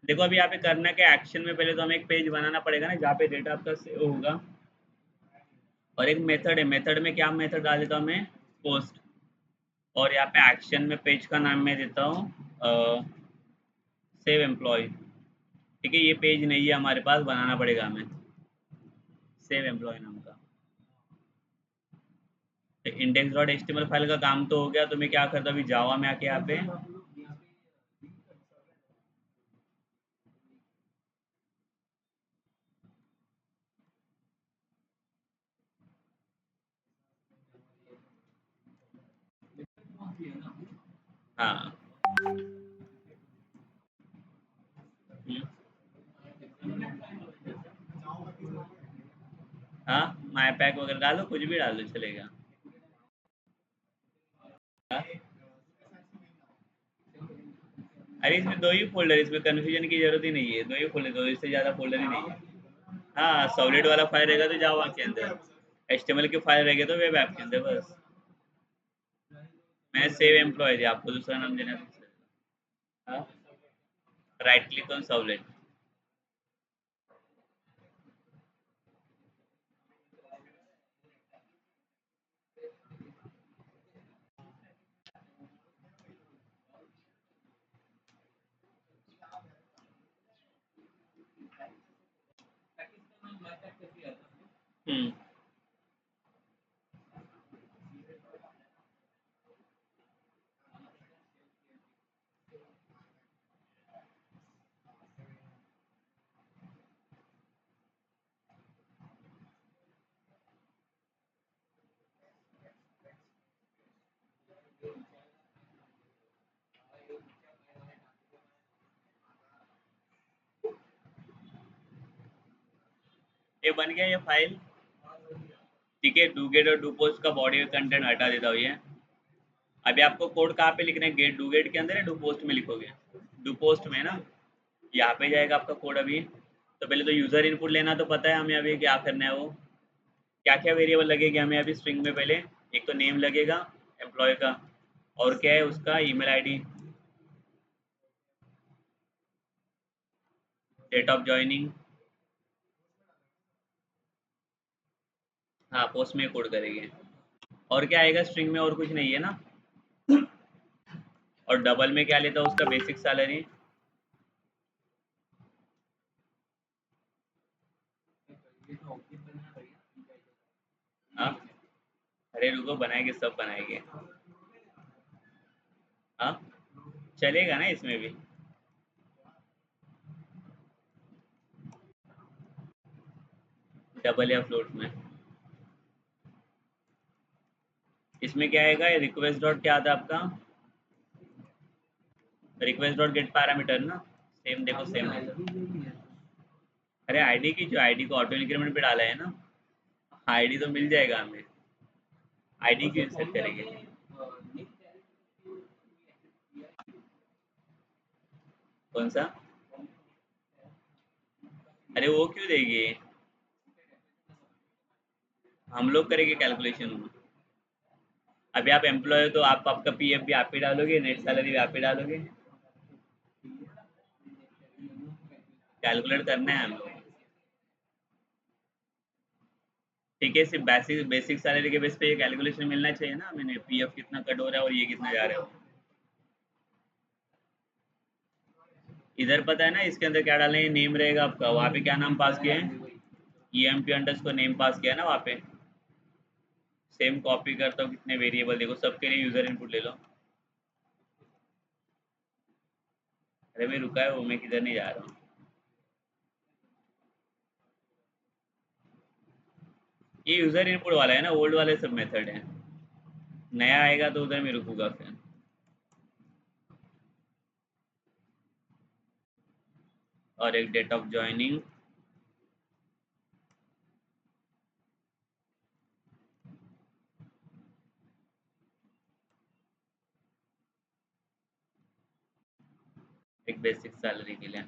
देखो अभी यहाँ पे करना क्या, एक्शन में पहले तो हमें एक पेज बनाना पड़ेगा ना जहाँ पे डेटा आपका सेव होगा. और एक मेथड है, मेथड में क्या मेथड डाल देता हूँ मैं, पोस्ट. और यहाँ पे एक्शन में पेज का नाम मैं देता हूँ सेव एम्प्लॉय. ठीक है, ये पेज नहीं है हमारे पास, बनाना पड़ेगा हमें सेव एम्प्लॉय नाम का. इंडेक्स डॉट एचटीएमएल फाइल का काम तो हो गया, तो मैं क्या करता हूँ अभी जावा में आके यहाँ पे. हाँ. हम्म, हाँ माई पैक वगैरह डालो, कुछ भी डालो चलेगा. हाँ? अरे इसमें दो ही फोल्डर, इसमें कन्फ्यूजन की जरूरत ही नहीं है, दो ही फोल्डर, दो इससे ज़्यादा फोल्डर ही नहीं है. हाँ सॉलिड वाला फाइल रहेगा तो जावा के अंदर, एचटीएमएल की फाइल रहेगी तो वेब ऐप के अंदर बस. मैं सेव एम्प्लॉय दिया, आपको दूसरा नाम देना है तो. हाँ, राइट क्लिक ऑन सॉलिड. हम्म. ये बन गया ये फाइल। ठीक है, डू गेट और डू पोस्ट का बॉडी कंटेंट हटा देता हूँ ये। अभी आपको कोड कहाँ पे लिखना है, गेट डू गेट के अंदर है, डू पोस्ट में लिखोगे? डू पोस्ट में ना, यहाँ पे जाएगा आपका कोड अभी। तो पहले तो यूजर इनपुट लेना तो पता है हमें अभी क्या करना है वो। क्या क्या वेरिएबल लगेगी हमें अभी स्ट्रिंग में? पहले एक तो नेम लगेगा एम्प्लॉय का, और क्या है उसका email ID, date of joining. हाँ, पोस्ट में कोड करेंगे। और क्या आएगा स्ट्रिंग में? और कुछ नहीं है ना? और डबल में क्या लेता है उसका बेसिक सैलरी। हाँ, अरे रुको, बनाएंगे, सब बनाएंगे। हाँ, चलेगा ना इसमें भी? डबल या फ्लोट में? इसमें क्या आएगा, रिक्वेस्ट डॉट क्या आता है आपका? रिक्वेस्ट डॉट गेट पैरामीटर ना? सेम देखो, सेम है। अरे आईडी की, जो आईडी को ऑटो इंक्रीमेंट पे डाला है ना, आईडी तो मिल जाएगा हमें। आईडी क्यों सेट करेंगे? कौन सा? अरे वो क्यों देगी? हम लोग करेंगे कैलकुलेशन। अभी आप एम्प्लॉय हो तो आप आपका पीएफ भी आप ही डालोगे, नेट सैलरी भी आप ही डालोगे। कैलकुलेट करना है हमें। ठीक है, सिर्फ बेसिक बेसिक सैलरी के बेस पे ये कैलकुलेशन मिलना चाहिए ना, मैंने पीएफ कितना कट हो रहा है और ये कितना जा रहा है। इधर पता है ना इसके अंदर क्या डालना है? नेम रहेगा आपका, वहाँ पे क्या नाम पास किया है? EMP अंडरस्कोर नेम पास किया है ना वहाँ पे। सेम कॉपी करता हूँ, कितने वेरिएबल देखो, सबके लिए यूजर इनपुट ले लो। अरे मैं रुका है वो, मैं किधर नहीं जा रहा हूँ। ये यूजर इनपुट वाला है ना, ओल्ड वाले सब मेथड है। नया आएगा तो उधर मैं रुकूंगा फिर। और एक डेट ऑफ ज्वाइनिंग। एक बेसिक सैलरी के लिए।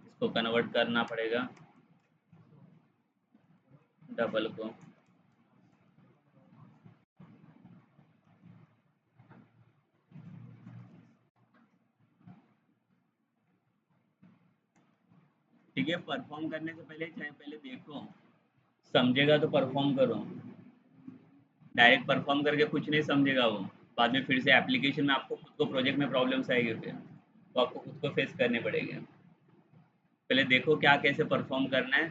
इसको कन्वर्ट करना पड़ेगा डबल को। ठीक है, परफॉर्म करने से पहले चाहे पहले देखो, समझेगा तो परफॉर्म करो। डायरेक्ट परफॉर्म करके कुछ नहीं समझेगा वो, बाद में फिर से एप्लीकेशन में आपको खुद को प्रोजेक्ट में प्रॉब्लम्स आएगी फिर, तो आपको खुद को फेस करने पड़ेंगे। पहले देखो क्या कैसे परफॉर्म करना है।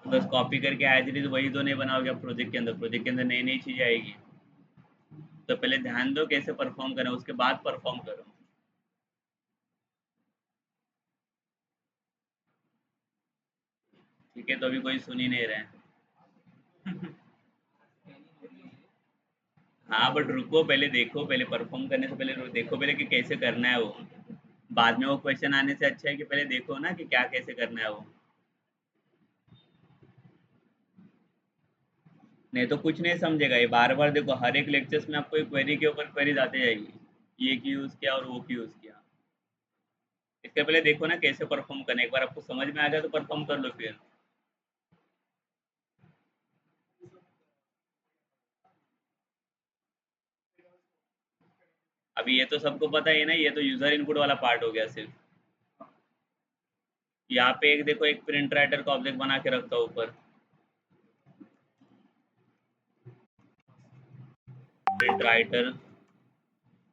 बस कॉपी करके एज इट इज वही तो नहीं बनाओगे आप प्रोजेक्ट के अंदर, प्रोजेक्ट के अंदर नई नई चीजें आएगी। तो पहले ध्यान दो कैसे परफॉर्म करना है, उसके बाद परफॉर्म करो। ठीक है, तो अभी कोई सुन ही नहीं रहा है। हाँ बट रुको, पहले देखो, पहले परफॉर्म करने से पहले देखो पहले कि कैसे करना है वो। बाद में वो क्वेश्चन आने से अच्छा है कि पहले देखो ना कि क्या कैसे करना है वो। नहीं तो कुछ नहीं समझेगा ये, बार बार देखो हर एक लेक्चर्स में आपको एक क्वेरी के ऊपर क्वेरीज आते जाएगी, ये क्यों यूज किया और वो क्यों यूज किया। इसके पहले देखो ना कैसे परफॉर्म करना है, एक बार आपको समझ में आ जाए तो परफॉर्म कर लो फिर। अभी ये तो सबको पता है ना, ये तो यूजर इनपुट वाला पार्ट हो गया सिर्फ। यहाँ पे एक देखो, एक प्रिंट राइटर का ऑब्जेक्ट बना के रखता हूँ ऊपर। Print writer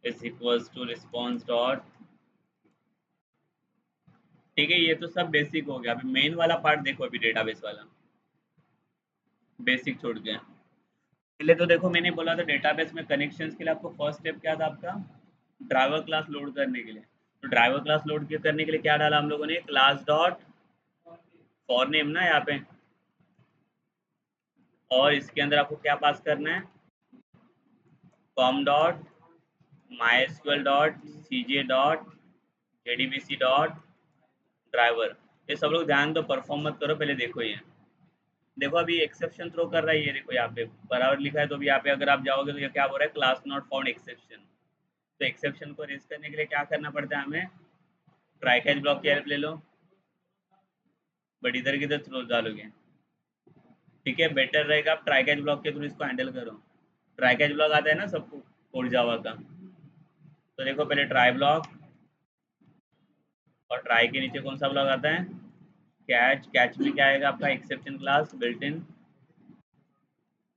is equals to response dot. ठीक है, ये तो सब बेसिक हो गया, अभी मेन वाला पार्ट देखो, अभी डेटाबेस वाला बेसिक छोड़ के। पहले तो देखो मैंने बोला था डेटाबेस में कनेक्शंस के लिए आपको फर्स्ट स्टेप क्या था आपका, ड्राइवर क्लास लोड करने के लिए। तो ड्राइवर क्लास लोड करने के लिए क्या डाला हम लोगों ने, क्लास डॉट फॉर नेम ना यहाँ पे, और इसके अंदर आपको क्या पास करना है, com dot my SQL dot CJ dot JDBC dot driver. ये सब लोग ध्यान दो, परफॉर्म मत करो, पहले देखो ये। देखो अभी एक्सेप्शन थ्रो कर रहा है, ये देखो यहाँ पे बराबर लिखा है, तो अभी यहाँ पे अगर आप जाओगे तो ये क्या बोल रहा है, क्लास नॉट फाउंड एक्सेप्शन। तो एक्सेप्शन को रेज करने के लिए क्या करना पड़ता है हमें, ट्राई कैच ब्लॉक की हेल्प ले लो, बट इधर किधर थ्रो डालोगे। ठीक है, बेटर रहेगा आप ट्राई कैच ब्लॉक के थ्रू इसको हैंडल करो। ट्राई कैच ब्लॉक आता है ना सबको कोड जावा का। तो देखो पहले ट्राई ब्लॉक, और ट्राई के नीचे कौन सा ब्लॉक आता है, कैच। कैच में क्या आएगा आपका, एक्सेप्शन क्लास बिल्ट इन।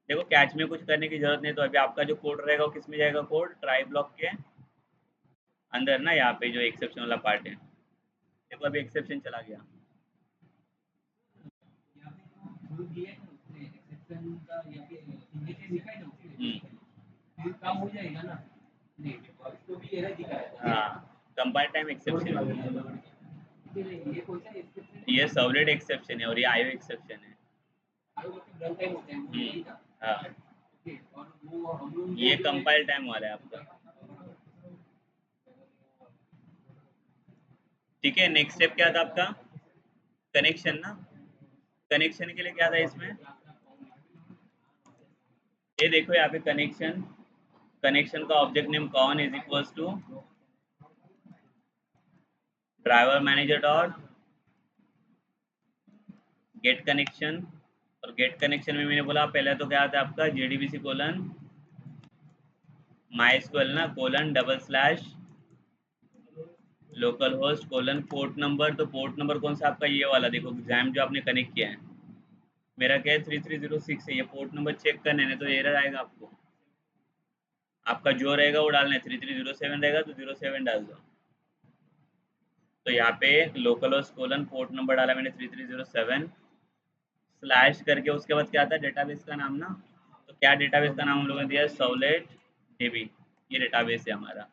देखो कैच में कुछ करने की जरूरत नहीं, तो अभी आपका जो कोड रहेगा वो किस में जाएगा, कोड ट्राई ब्लॉक के अंदर ना, यहाँ पे जो एक्सेप्शन वाला पार्ट है। देखो अभी एक्सेप्शन चला गया। हाँ, कंपाइल टाइम एक्सेप्शन, ये सर्वलेट एक्सेप्शन है और ये आईओ एक्सेप्शन है। हाँ, ये कंपाइल टाइम वाला है आपका। ठीक है, नेक्स्ट स्टेप क्या था आपका, कनेक्शन ना। कनेक्शन के लिए क्या था इसमें, ये देखो यहाँ पे कनेक्शन, कनेक्शन का object name con is equals to driver manager dot get connection. और गेट कनेक्शन में मैंने बोला पहले तो क्या आता है आपका, जेडीबीसी कोलन माई स्क्वेल ना colon double slash local host colon port number. तो पोर्ट नंबर कौन सा आपका, ये वाला देखो एग्जाम जो आपने कनेक्ट किया है, मेरा क्या है 3306 है, ये पोर्ट नंबर चेक करने है तो एरर आएगा आपको। आपका जो रहेगा वो डालना है, 3307 रहेगा तो 07 डाल दो। तो यहाँ पे local host colon port number डाला मैंने 3307 स्लैश करके, उसके बाद क्या आता है डेटाबेस का नाम ना। तो क्या डेटाबेस का नाम हम लोगों ने दिया है, सर्वलेट डीबी, ये डेटाबेस है हमारा।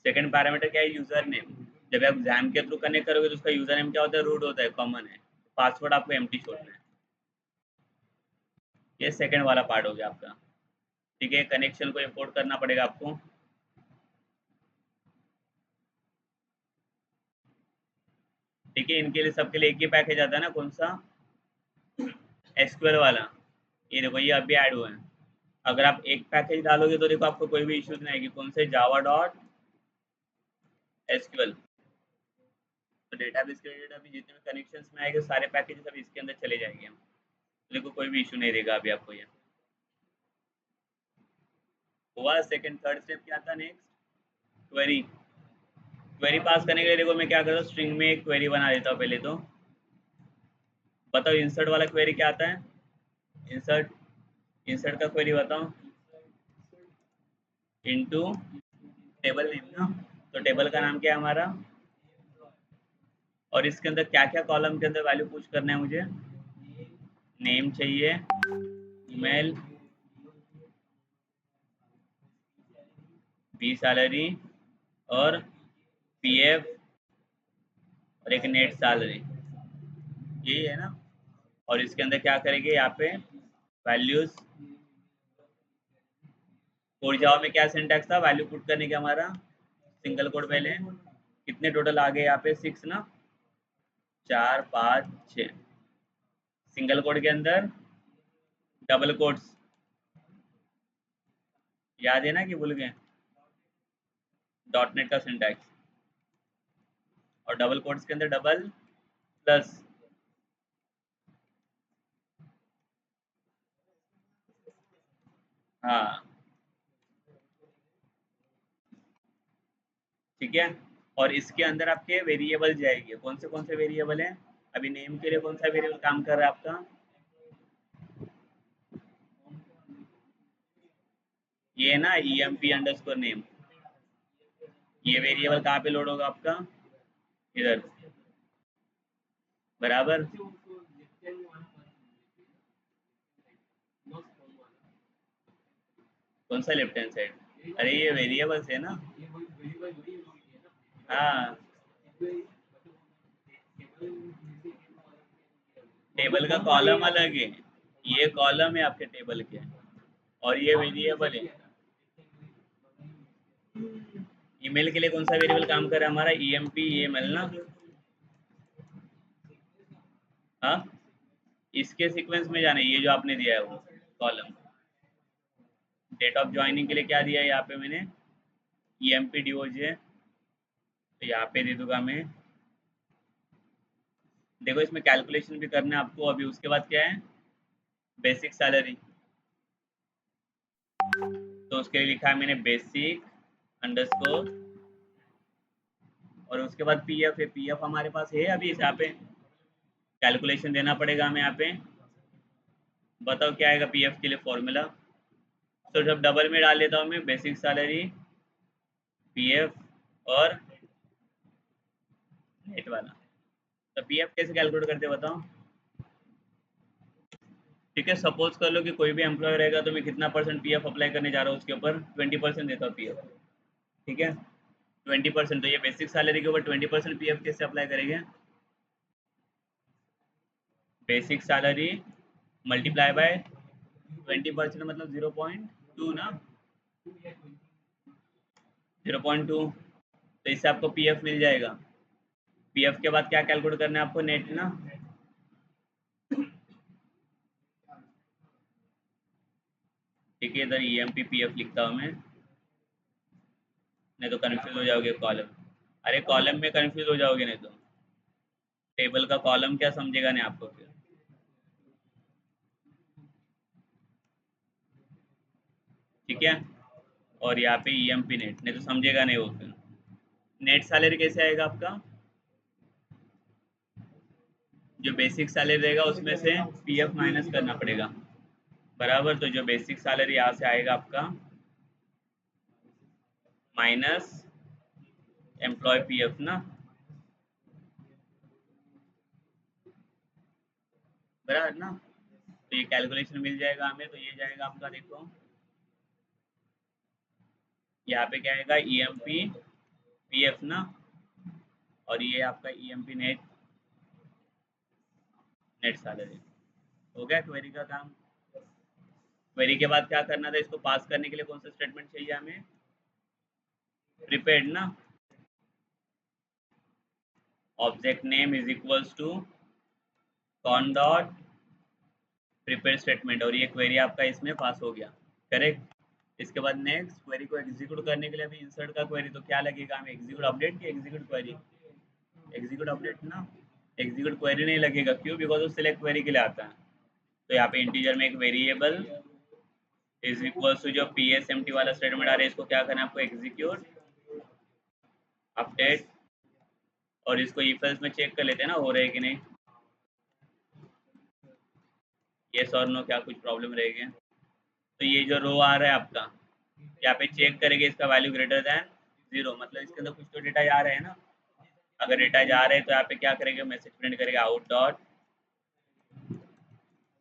सेकंड पैरामीटर क्या है, यूजर नेम। जब आप एग्जाम के थ्रू कनेक्ट करोगे तो उसका यूजर नेम क्या होता है, रूट होता है, कॉमन है। पासवर्ड आपको एम्प्टी छोड़ना है। ये सेकंड वाला पार्ट हो गया आपका। ठीक है, कनेक्शन को इंपोर्ट करना पड़ेगा आपको। ठीक है, इनके लिए सबके लिए एक ही पैकेज आता है ना, कौन सा, एसक्यूएल वाला। ये देखो ये अभी ऐड हुआ है। अगर आप एक पैकेज डालोगे तो देखो आपको कोई भी इश्यूज नहीं आएगी, कौन से, जावा डॉट एसक्यूएल। तो डेटाबेस के रिलेटेड अभी जितने भी कनेक्शंस में आएंगे सारे पैकेजेस अभी इसके अंदर चले जाएंगे हम। तो देखो कोई भी इशू नहीं रहेगा अभी आपको ये। हुआ सेकंड, थर्ड स्टेप क्या था नेक्स्ट, क्वेरी। क्वेरी पास करने के लिए देखो मैं क्या करता हूँ, स्ट्रिंग में एक क्वेरी बना देता हूँ पहले तो। बताओ इंसर्ट वाला क्वेरी क्या आता है, इंसर्ट, इंसर्ट का क्वेरी बताओ, इनटू टेबल नेम ना। तो टेबल का नाम क्या है हमारा, और इसके अंदर क्या क्या कॉलम के अंदर वैल्यू पुश करना है मुझे, नेम चाहिए, ईमेल, बी सैलरी, और पीएफ, और एक नेट सैलरी, यही है ना। और इसके अंदर क्या करेंगे यहाँ पे, वैल्यूज। कोड जावा में क्या सिंटैक्स था वैल्यू पुट करने के हमारा, सिंगल कोड पहले, कितने टोटल आ गए यहाँ पे, 6 ना, 4 5 6। सिंगल कोड के अंदर डबल कोट्स, याद है ना कि भूल गए, डॉट नेट का सिंटैक्स। और डबल कोट्स के अंदर डबल प्लस। हाँ, ठीक है। और इसके अंदर आपके वेरिएबल जाएंगे, कौन से वेरिएबल हैं, अभी नेम के लिए कौन सा वेरिएबल काम कर रहा है आपका, ये ना emp अंडरस्कोर नेम। ये वेरिएबल कहाँ पे लोड होगा आपका, इधर, बराबर। कौन सा लेफ्ट हैंड साइड? अरे ये वेरिएबल्स है ना। हाँ, टेबल का कॉलम अलग है, ये कॉलम है आपके टेबल के, और ये वेरिएबल है। ईमेल के लिए कौन सा वेरिएबल काम कर रहा है हमारा? EMP EML ना। हाँ, इसके सीक्वेंस में जाना है, ये जो आपने दिया है वो कॉलम। डेट ऑफ ज्वाइनिंग के लिए क्या दिया है यहाँ पे मैंने? EMP DOJ, तो यहाँ पे दे दूंगा मैं। देखो इसमें कैलकुलेशन भी करना है आपको अभी। उसके बाद क्या है? बेसिक सैलरी, तो उसके लिए लिखा है मैंने बेसिक अंडरस्कोर, और उसके बाद पीएफ है। पीएफ हमारे पास है अभी यहाँ पे, कैलकुलेशन देना पड़ेगा हमें यहाँ पे। बताओ क्या आएगा पीएफ के लिए फॉर्मूला? तो जब डबल में डाल देता हूँ मैं, बेसिक सैलरी, पीएफ और नेट वाला। तो पीएफ कैसे कैलकुलेट करते हैं बताओ? ठीक है, सपोज कर लो कि कोई भी एम्प्लॉय रहेगा तो मैं कितना परसेंट पीएफ अप्लाई करने जा रहा हूँ उसके ऊपर? 20% देता हूँ पीएफ। ठीक है, 20%, तो ये बेसिक सैलरी के ऊपर 20% पीएफ कैसे अप्लाई करेंगे? बेसिक सैलरी मल्टीप्लाई बाय 20%, मतलब 0.2 ना, 0.2। तो इससे आपको पीएफ मिल जाएगा। पीएफ के बाद क्या कैलकुलेट करना है आपको? नेट ना। ठीक है, इधर ईएमपी पीएफ लिखता हूँ मैं, नहीं तो कंफ्यूज हो जाओगे कॉलम। अरे कॉलम में कंफ्यूज हो जाओगे नहीं तो, टेबल का कॉलम क्या समझेगा नहीं आपको फिर। ठीक है, और यहाँ पे ईएमपी नेट, नहीं तो समझेगा नहीं वो फिर। नेट सैलरी कैसे आएगा आपका? जो बेसिक सैलरी रहेगा उसमें से पीएफ माइनस करना पड़ेगा, बराबर। तो जो बेसिक सैलरी यहाँ से आएगा आपका, माइनस एम्प्लॉय पीएफ ना, बराबर ना। तो ये कैलकुलेशन मिल जाएगा हमें। तो ये जाएगा आपका, देखो यहाँ पे क्या आएगा? ईएमपी पीएफ ना, और ये आपका ईएमपी नेट, नेट सैलरी। हो गया क्वेरी का काम। क्वेरी के बाद क्या करना था? इसको पास करने के लिए कौन सा स्टेटमेंट चाहिए हमें? प्रीपेड ना। Object name is equals to con dot prepared statement, और ये क्वेरी आपका इसमें पास हो गया, करेक्ट। इसके बाद नेक्स्ट क्वेरी को एग्जीक्यूट करने के लिए अभी इंसर्ट का क्वेरी, तो क्या लगेगा हमें? एग्जीक्यूट अपडेट की एग्जीक्यूट क्वेरी? एग्जीक्यूट अपडेट ना। एग्जीक्यूट क्वेरी नहीं लगेगा, क्यों? बिकॉज वो सिलेक्ट क्वेरी के लिए आता है। तो यहाँ पे इंटीजर में एक वेरिएबल इज इक्वल्स टू जो PSMT वाला स्टेटमेंट आ रहा है, इसको क्या करना है आपको? एग्जीक्यूट अपडेट, और इसको इफ एल्स में चेक कर लेते हैं ना, हो रहे कि नहीं। यस और नो, क्या कुछ प्रॉब्लम रहेगी? तो ये जो रो आ रहा है आपका, यहाँ पे चेक करेंगे इसका वैल्यू ग्रेटर दैन 0, मतलब इसके अंदर कुछ तो डेटा जा रहे हैं ना। अगर डेटा जा रहे हैं तो यहाँ पे क्या करेंगे? मैसेज प्रिंट करेगा out dot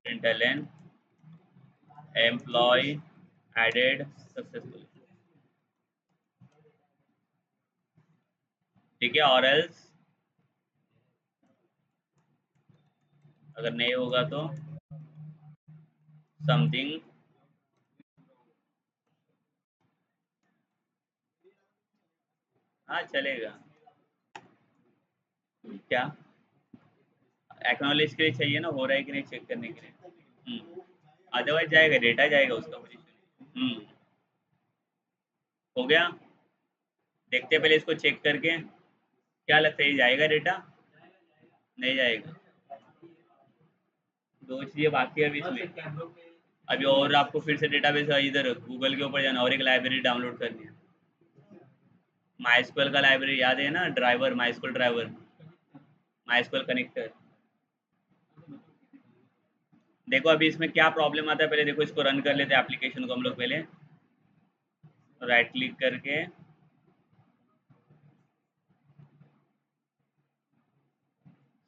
println employee added successful. ठीक है, और एल्स अगर नहीं होगा तो समथिंग, हाँ चलेगा। क्या? एक्नॉलेज के लिए चाहिए ना, हो रहा है कि नहीं चेक करने के लिए। अदरवाइज जाएगा, डेटा जाएगा उसका पोजीशन। हो गया। देखते हैं पहले इसको चेक करके, क्या लगता है ये जाएगा डेटा? नहीं जाएगा। दो चीजें बाकी है अभी इसमें। अभी और आपको फिर से डेटाबेस इधर गूगल के ऊपर जाना और एक लाइब्रेरी डाउनलोड करनी है। माइस्क्वेल का लाइब्रेरी याद है ना, ड्राइवर, माइस्क्वेल ड्राइवर, माइस्क्वेल कनेक्टर। देखो अभी इसमें क्या प्रॉब्लम आता है, पहले देखो इसको रन कर लेते हैं एप्लीकेशन को हम लोग पहले। राइट क्लिक करके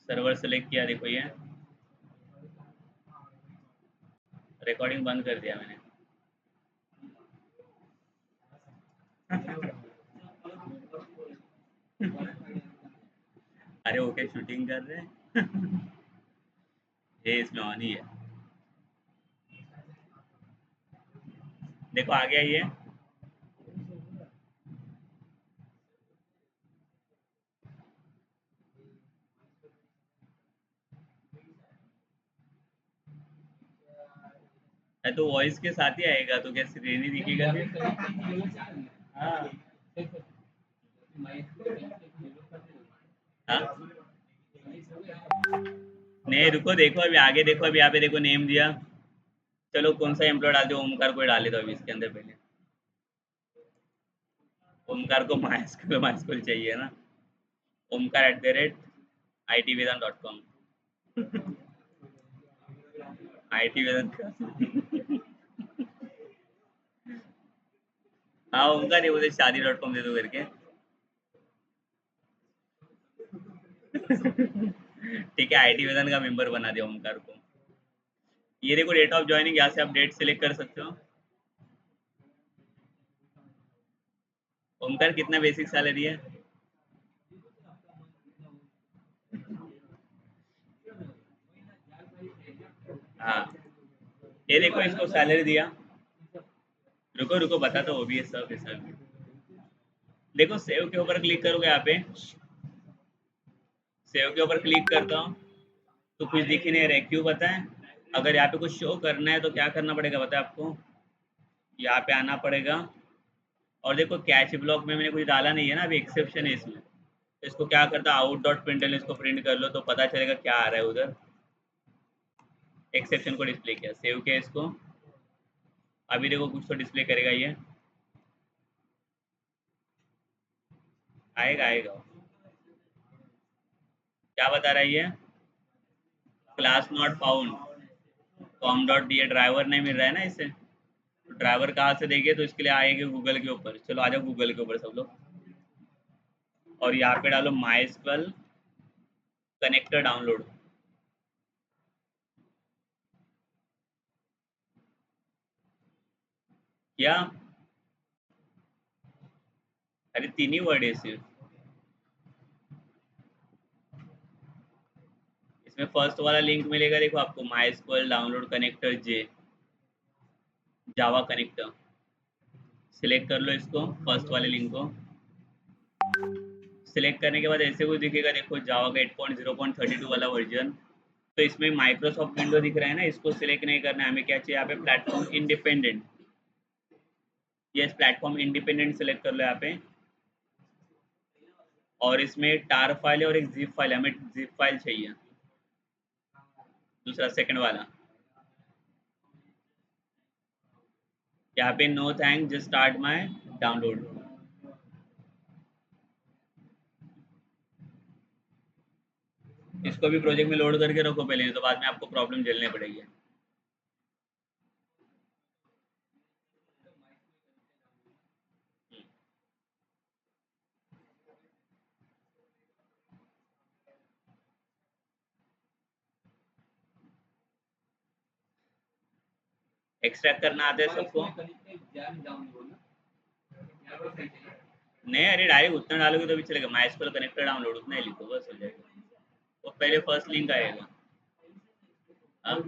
सर्वर सेलेक्ट किया, देखो ये रिकॉर्डिंग बंद कर दिया मैंने। अरे ओके शूटिंग कर रहे हैं। ये इसमें ऑन ही है। देखो आ गया ये। तो वॉइस के साथ ही आएगा तो क्या श्रेणी दिखेगा फिर? हाँ। हाँ? नहीं रुको, देखो अभी आगे देखो, अभी यहाँ पे देखो नेम दिया। चलो कौन सा एम्प्लॉय डाल दो, ओमकार को ही डाले दो अभी इसके अंदर पहले। ओमकार को माइस्कूल चाहिए ना। ओमकार @itvedan.com। IT वेदन। हाँ ओमकार, ये बोले शादी.com दे दो करके। ठीक है, IT वेदन का मेंबर बना दिया ओमकार को। ये देखो डेट ऑफ ज्वाइनिंग, यहाँ से आप डेट सिलेक्ट कर सकते हो। ओमकार कितना बेसिक सैलरी है? हाँ, ये देखो इसको सैलरी दिया। रुको रुको बता तो, वो भी है सब, है सब। देखो सेव के ऊपर क्लिक करोगे यहाँ पे। सेव के ऊपर क्लिक करता हूँ तो कुछ दिख ही नहीं रहा है, क्यों बताएं? अगर यहाँ पे कुछ शो करना है तो क्या करना पड़ेगा बताए आपको। यहाँ पे आना पड़ेगा। और देखो कैच ब्लॉक में मैंने कुछ डाला नहीं है ना, अभी एक्सेप्शन है इसमें। तो इसको क्या करता, out.println इसको प्रिंट कर लो तो पता चलेगा क्या आ रहा है उधर। एक्सेप्शन को डिस्प्ले किया, सेव किया इसको। अभी देखो कुछ तो डिस्प्ले करेगा ये। आएगा आएगा। क्या बता रहा है ये? Class not found. com.da driver नहीं मिल रहा है ना इसे। तो ड्राइवर कहाँ से देंगे, तो इसके लिए आएंगे गूगल के ऊपर। चलो आ जाओ गूगल के ऊपर सब लोग। और यहाँ पे डालो माइस्क्वल कनेक्टर डाउनलोड। क्या? अरे तीन ही वर्ड है सिर्फ। इसमें फर्स्ट वाला लिंक मिलेगा देखो आपको, माइस्क्वल डाउनलोड कनेक्टर जे, जावा कनेक्टर। सिलेक्ट कर लो इसको, फर्स्ट वाले लिंक को। सिलेक्ट करने के बाद ऐसे कुछ दिखेगा, देखो जावा का 8.0.32 वाला वर्जन। तो इसमें माइक्रोसॉफ्ट विंडो दिख रहा है ना, इसको सिलेक्ट नहीं करना है हमें। क्या चाहिए यहाँ पे, platform independent. Yes, platform independent select कर लो यहाँ पे। और इसमें टार फाइल है और एक जिप फाइल है, हमें जिप फाइल चाहिए। दूसरा सेकंड वाला। यहाँ पे no thank just start my download. इसको भी प्रोजेक्ट में लोड करके रखो पहले, नहीं तो बाद में आपको प्रॉब्लम झेलने पड़ेगी। एक्सट्रैक्ट करना आता है सबको? नहीं, अरे डायरेक्ट उतना डालोगे तो भी चलेगा, माइस्क्वल कनेक्टर डाउनलोड उतना ही लिखो बस हो जाएगा। वो पहले फर्स्ट लिंक आएगा। हाँ,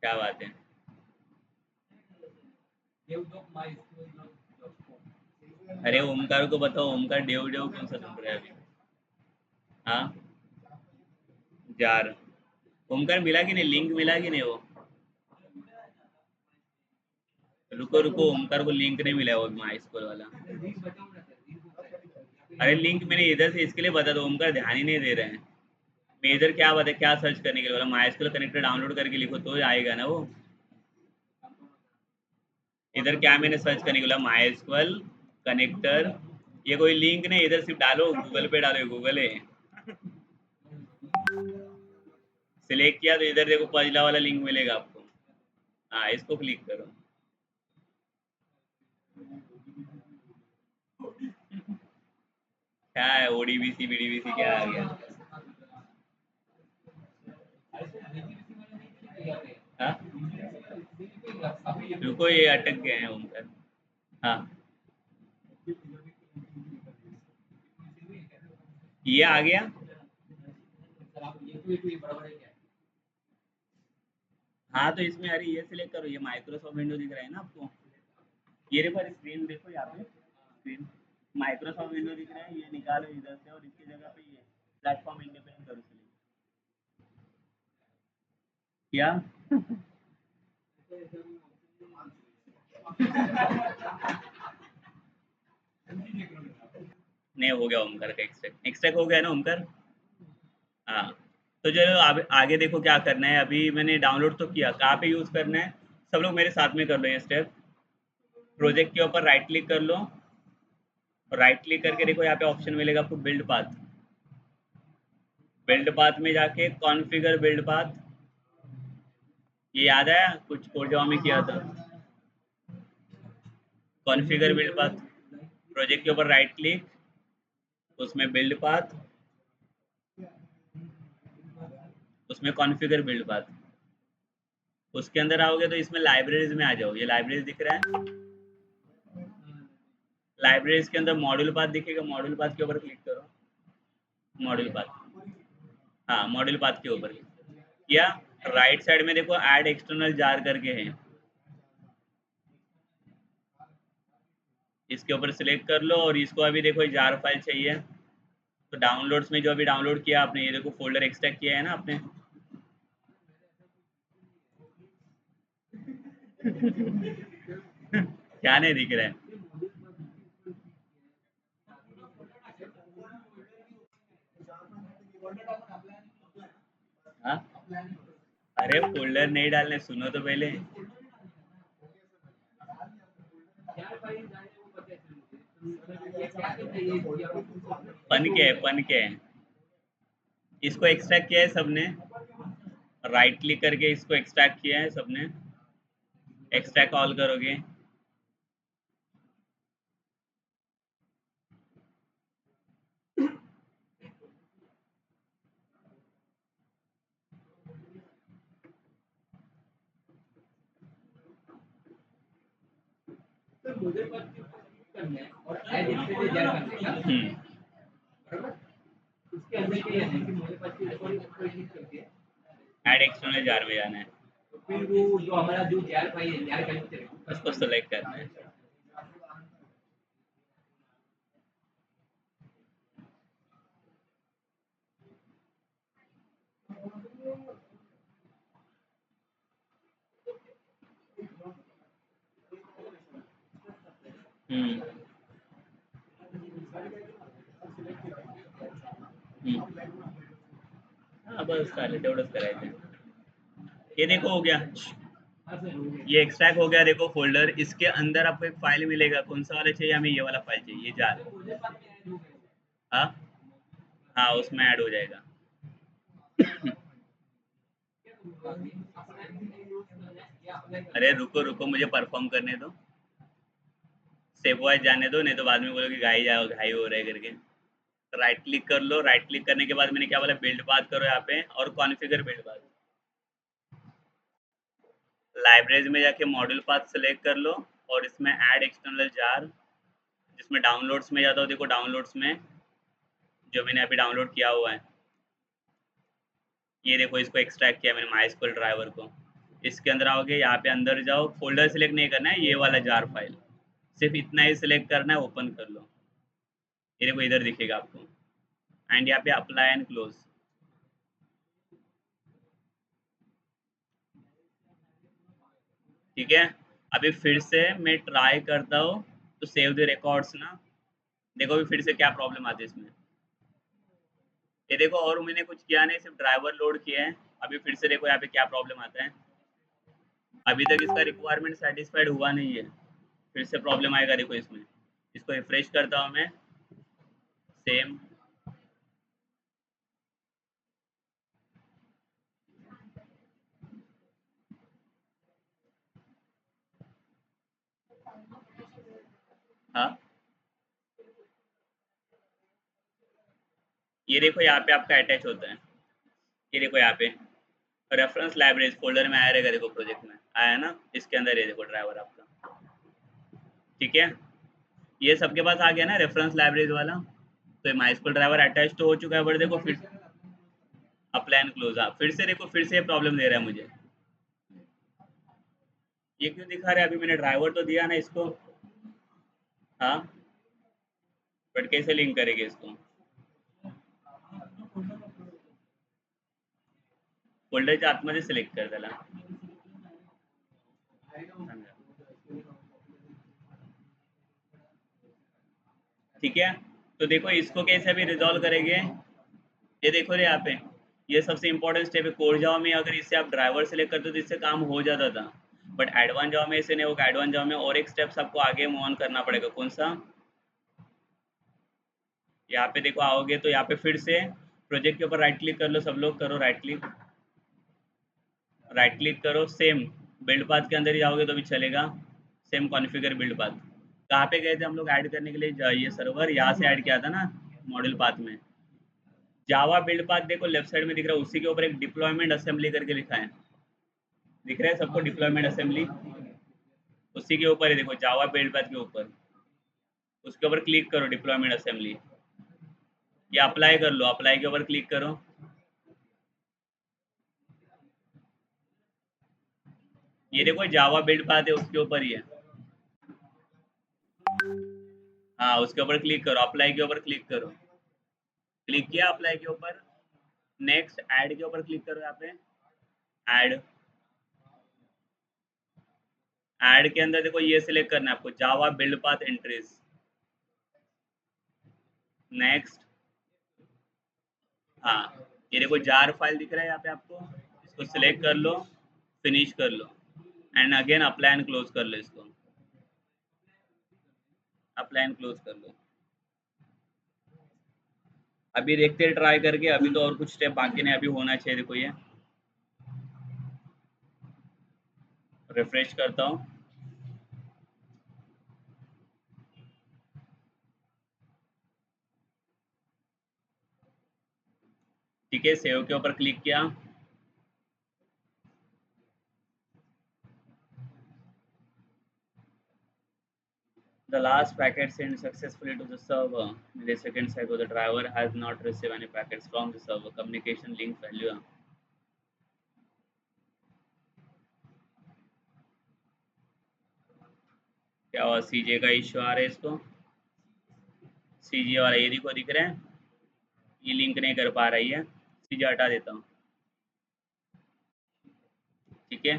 क्या बात है। अरे ओमकार को बताओ, ओमकार डेव डेव कौन सा सुन रहा है अभी? हाँ, जार। ओमकार मिला कि नहीं, लिंक मिला कि नहीं वो? रुको रुको, ओमकार को लिंक नहीं मिला है वो माई स्कूल वाला। अरे लिंक मैंने इधर से इसके लिए बता दो, ओमकार ध्यान ही नहीं दे रहे हैं। मैं इधर क्या बता, क्या सर्च करने के लिए बोला, माई स्कूल कनेक्टर डाउनलोड करके लिखो तो आएगा ना वो। इधर क्या मैंने सर्च करने के लिए, माई स्कूल कनेक्टर। ये कोई लिंक नहीं, इधर सिर्फ डालो, गूगल पे डालो, गूगल है। सिलेक्ट किया तो इधर देखो पहला वाला लिंक मिलेगा आपको। हाँ, इसको क्लिक करो। क्या है ओडीबीसी बीडीबीसी क्या आ गया? हाँ? रुको ये अटक गए हैं ओमकार। हाँ, ये आ गया। हाँ, तो इसमें अरे ये सिलेक्ट करो, ये माइक्रोसॉफ्ट विंडो दिख रहा है ना आपको? ये देखो, स्क्रीन देखो यहाँ पे, स्क्रीन माइक्रोसॉफ्ट विंडो दिख रहा है, ये निकालो इधर से और इसकी जगह पे ये प्लेटफॉर्म इंडिपेंडेंट करो सिलेक्ट। क्या? नहीं, हो गया ओमकार का एक्सट्रैक्ट, एक्सट्रैक्ट हो गया ना ओमकार? हाँ, तो जो आगे देखो क्या करना है। अभी मैंने डाउनलोड तो किया, कहाँ पे यूज़ करना है? सब लोग मेरे साथ में कर लो ये स्टेप। प्रोजेक्ट के ऊपर राइट क्लिक कर लो, और राइट क्लिक करके देखो यहाँ पे ऑप्शन मिलेगा आपको बिल्ड पाथ। बिल्ड पाथ में जाके कॉन्फ़िगर बिल्ड पाथ, ये याद है कुछ कोड जवा में किया था? कॉन्फ़िगर बिल्ड पाथ, प्रोजेक्ट के ऊपर राइट क्लिक, उसमें बिल्ड पाथ, उसमें कॉन्फ़िगर बिल्ड पाथ, उसके अंदर आओगे तो इसमें लाइब्रेरीज में आ जाओ। ये लाइब्रेरीज दिख रहा है? लाइब्रेरीज के अंदर मॉड्यूल पाथ दिखेगा, मॉड्यूल पाथ के ऊपर क्लिक करो। मॉड्यूल पाथ, हाँ, मॉड्यूल पाथ के ऊपर या राइट साइड में देखो ऐड एक्सटर्नल जार करके है, इसके ऊपर सिलेक्ट कर लो। और इसको अभी देखो जार फाइल चाहिए, तो डाउनलोड्स में जो अभी डाउनलोड किया आपने, ये देखो फोल्डर एक्सट्रैक्ट किया है ना आपने। क्या नहीं दिख रहा है? हाँ, अरे फोल्डर नहीं डालने, सुनो तो पहले। पन के है, पन के है। इसको एक्सट्रैक्ट किया है सबने, राइट क्लिक करके इसको एक्सट्रैक्ट किया है सबने। एक्सट्रैक्ट ऑल करोगे, हम्म, ऐड एक्सटर्नल जार में जाना है, उसको सेलेक्ट करना है। हम्म, हाँ, बस चालेल, तेवढंच करायचं। ये देखो हो गया, ये एक्सट्रैक्ट हो गया। देखो फोल्डर, इसके अंदर आपको एक फाइल मिलेगा, कौन सा वाला चाहिए? हमें ये वाला फाइल चाहिए, ये जार। हाँ, हाँ, उसमें ऐड हो जाएगा। अरे रुको रुको, मुझे परफॉर्म करने दो, सेव वाइज जाने दो, नहीं तो बाद में बोलोगे घाई जाओ, घाई हो रहा है करके। राइट क्लिक कर लो, राइट क्लिक करने के बाद मैंने क्या बोला, बिल्ड पाथ करो यहाँ पे, और कॉन्फ़िगर बिल्ड पाथ। लाइब्रेरीज में जाके मॉड्यूल पाथ सेलेक्ट कर लो, और इसमें ऐड एक्सटर्नल जार, जिसमें डाउनलोड्स में जाता हो, देखो डाउनलोड्स में जो मैंने अभी डाउनलोड किया हुआ है, ये देखो इसको एक्सट्रैक्ट किया मैंने माइस्क्ल ड्राइवर को। इसके अंदर आओगे, यहाँ पे अंदर जाओ, फोल्डर सिलेक्ट नहीं करना है, ये वाला जार फाइल, सिर्फ इतना ही सिलेक्ट करना है, ओपन कर लो। ये देखो इधर दिखेगा आपको, एंड यहाँ पे अप्लाई एंड क्लोज। ठीक है, अभी फिर से मैं ट्राई करता हूँ, तो सेव द रिकॉर्ड्स ना, देखो अभी फिर से क्या प्रॉब्लम आती है इसमें। ये देखो, और मैंने कुछ किया नहीं, सिर्फ ड्राइवर लोड किया है। अभी फिर से देखो यहाँ पे क्या प्रॉब्लम आता है। अभी तक इसका रिक्वायरमेंट सेटिस्फाइड हुआ नहीं है, फिर से प्रॉब्लम आएगा देखो इसमें। इसको रिफ्रेश करता हूँ मैं, सेम। हाँ, ये देखो यहाँ पे आपका अटैच होता है, ये देखो यहाँ पे रेफरेंस लाइब्रेरीज फोल्डर में आया रहेगा, देखो प्रोजेक्ट में आया है ना, इसके अंदर ये देखो ड्राइवर आपका। ठीक है, ये सबके पास आ गया ना रेफरेंस लाइब्रेरी वाला। तो माई स्कूल ड्राइवर अटैच तो हो चुका है, बट देखो फिर अप्लाई एंड क्लोज, हाँ फिर से देखो, फिर से प्रॉब्लम दे रहा है मुझे। ये क्यों दिखा रहा है? अभी मैंने ड्राइवर तो दिया ना इसको। हाँ, बट कैसे लिंक करेंगे इसको? फोल्डरच्या आतमध्ये सिलेक्ट कर त्याला। ठीक है, तो देखो इसको कैसे अभी रिजॉल्व करेंगे। ये देखो रे यहाँ पे, ये सबसे इंपॉर्टेंट स्टेप है। कोर जावा में अगर इससे आप ड्राइवर सेलेक्ट करते हो तो इससे काम हो जाता था, बट एडवांस जावा में ऐसे नहीं होगा। एडवांस जावा में और एक स्टेप्स आपको आगे मूव ऑन करना पड़ेगा। कौन सा? यहाँ पे देखो आओगे तो यहाँ पे फिर से प्रोजेक्ट के ऊपर राइट क्लिक कर लो, सब लोग करो राइट क्लिक। राइट क्लिक करो, सेम बिल्ड पाथ के अंदर ही जाओगे तो भी चलेगा। Same configure build path. कहाँ पे गए थे हम लोग ऐड करने के लिए? ये सर्वर यहाँ से ऐड किया था ना मॉडल पाथ में। जावा बिल्ड पाथ देखो लेफ्ट साइड में दिख रहा है, उसी के ऊपर एक डिप्लॉयमेंट असेंबली करके लिखा है। दिख रहा है सबको डिप्लॉयमेंट असेंबली? उसी के ऊपर है देखो, जावा बिल्ड पाथ के ऊपर, उसके ऊपर क्लिक करो डिप्लॉयमेंट असेंबली। या अप्लाई कर लो, अप्लाई के ऊपर क्लिक करो। ये देखो जावा बिल्ड पाथ है, उसके ऊपर ही है। हाँ, उसके ऊपर क्लिक करो, अप्लाई के ऊपर क्लिक करो। क्लिक किया अप्लाई के ऊपर। नेक्स्ट ऐड के ऊपर क्लिक करो, यहाँ पे ऐड। ऐड के अंदर देखो ये सिलेक्ट करना है आपको, जावा बिल्ड पाथ एंट्रीज। नेक्स्ट। हाँ, ये देखो जार फाइल दिख रहा है यहाँ पे आपको, इसको सिलेक्ट कर लो, फिनिश कर लो, and again apply and close कर लो इसको। अप्लाई एंड क्लोज कर लो। अभी देखते हैं ट्राई करके, अभी तो और कुछ स्टेप बाकी नहीं, अभी होना चाहिए। देखो ये रिफ्रेश करता हूँ। ठीक है, सेव के ऊपर क्लिक किया। The last packet sent successfully to the server. Milliseconds ago, the driver has not received any packets from the server. Communication link failure. क्या हुआ? सीजे का इश्यू आ रहा है इसको। सीजे वाला ये देखो दिख रहा है, ये लिंक नहीं कर पा रही है। सीजे हटा देता हूँ। ठीक है,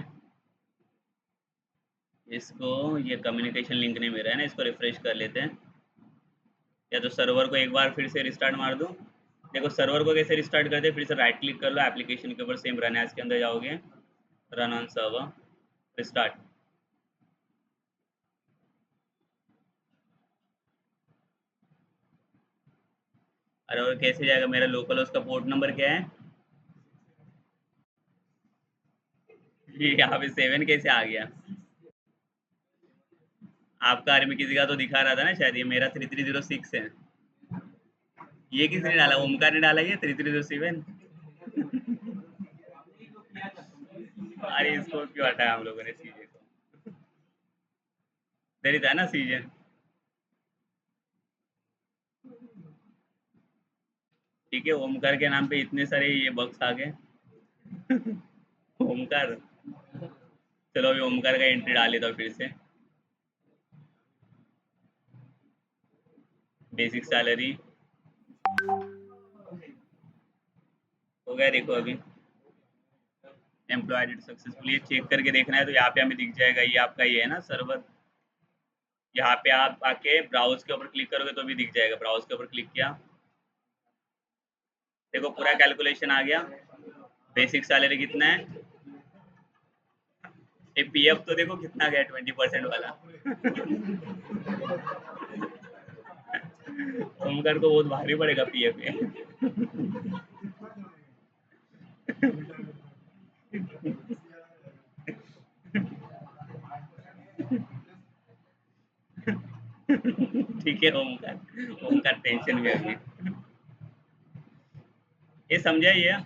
इसको ये कम्युनिकेशन लिंक नहीं मिल रहा है ना, इसको रिफ्रेश कर लेते हैं। या तो सर्वर को एक बार फिर से रिस्टार्ट मार दूँ। देखो सर्वर को कैसे रिस्टार्ट करते हैं, फिर से राइट क्लिक कर लो, एप्लीकेशन के ऊपर सेम रन एज के अंदर जाओगे, रन ऑन सर्वर, रिस्टार्ट। अरे और कैसे जाएगा? मेरा लोकल उसका पोर्ट नंबर क्या है? ये यहाँ पे 7 कैसे आ गया? आपका आर्मी किसी का तो दिखा रहा था ना शायद, ये मेरा 3306 है। ये किसने डाला? ओमकार ने डाला ये 3307। अरे इसको क्यों हटाया हम लोगों ने सीजे को? इधर ही था ना सीजे। ठीक है, ओमकार के नाम पे इतने सारे ये बग्स आ गए। ओमकार, चलो अभी ओमकार का एंट्री डाल लेता हूँ फिर से। बेसिक सैलरी हो गया, देखो अभी एम्प्लॉयड सक्सेसफुली चेक करके देखना है तो यहाँ पे हमें दिख जाएगा, ये आपका ये है ना सर्वर। यहाँ पे आप आके ब्राउज के ऊपर क्लिक करोगे तो भी दिख जाएगा। ब्राउज के ऊपर क्लिक किया, देखो पूरा कैलकुलेशन आ गया। बेसिक सैलरी कितना है? ये पीएफ तो देखो कितना गया, 20% वाला। ओमकार को बहुत भारी पड़ेगा पीएफ में। ठीक है ओमकार, ओमकार टेंशन में अभी। ये समझा ये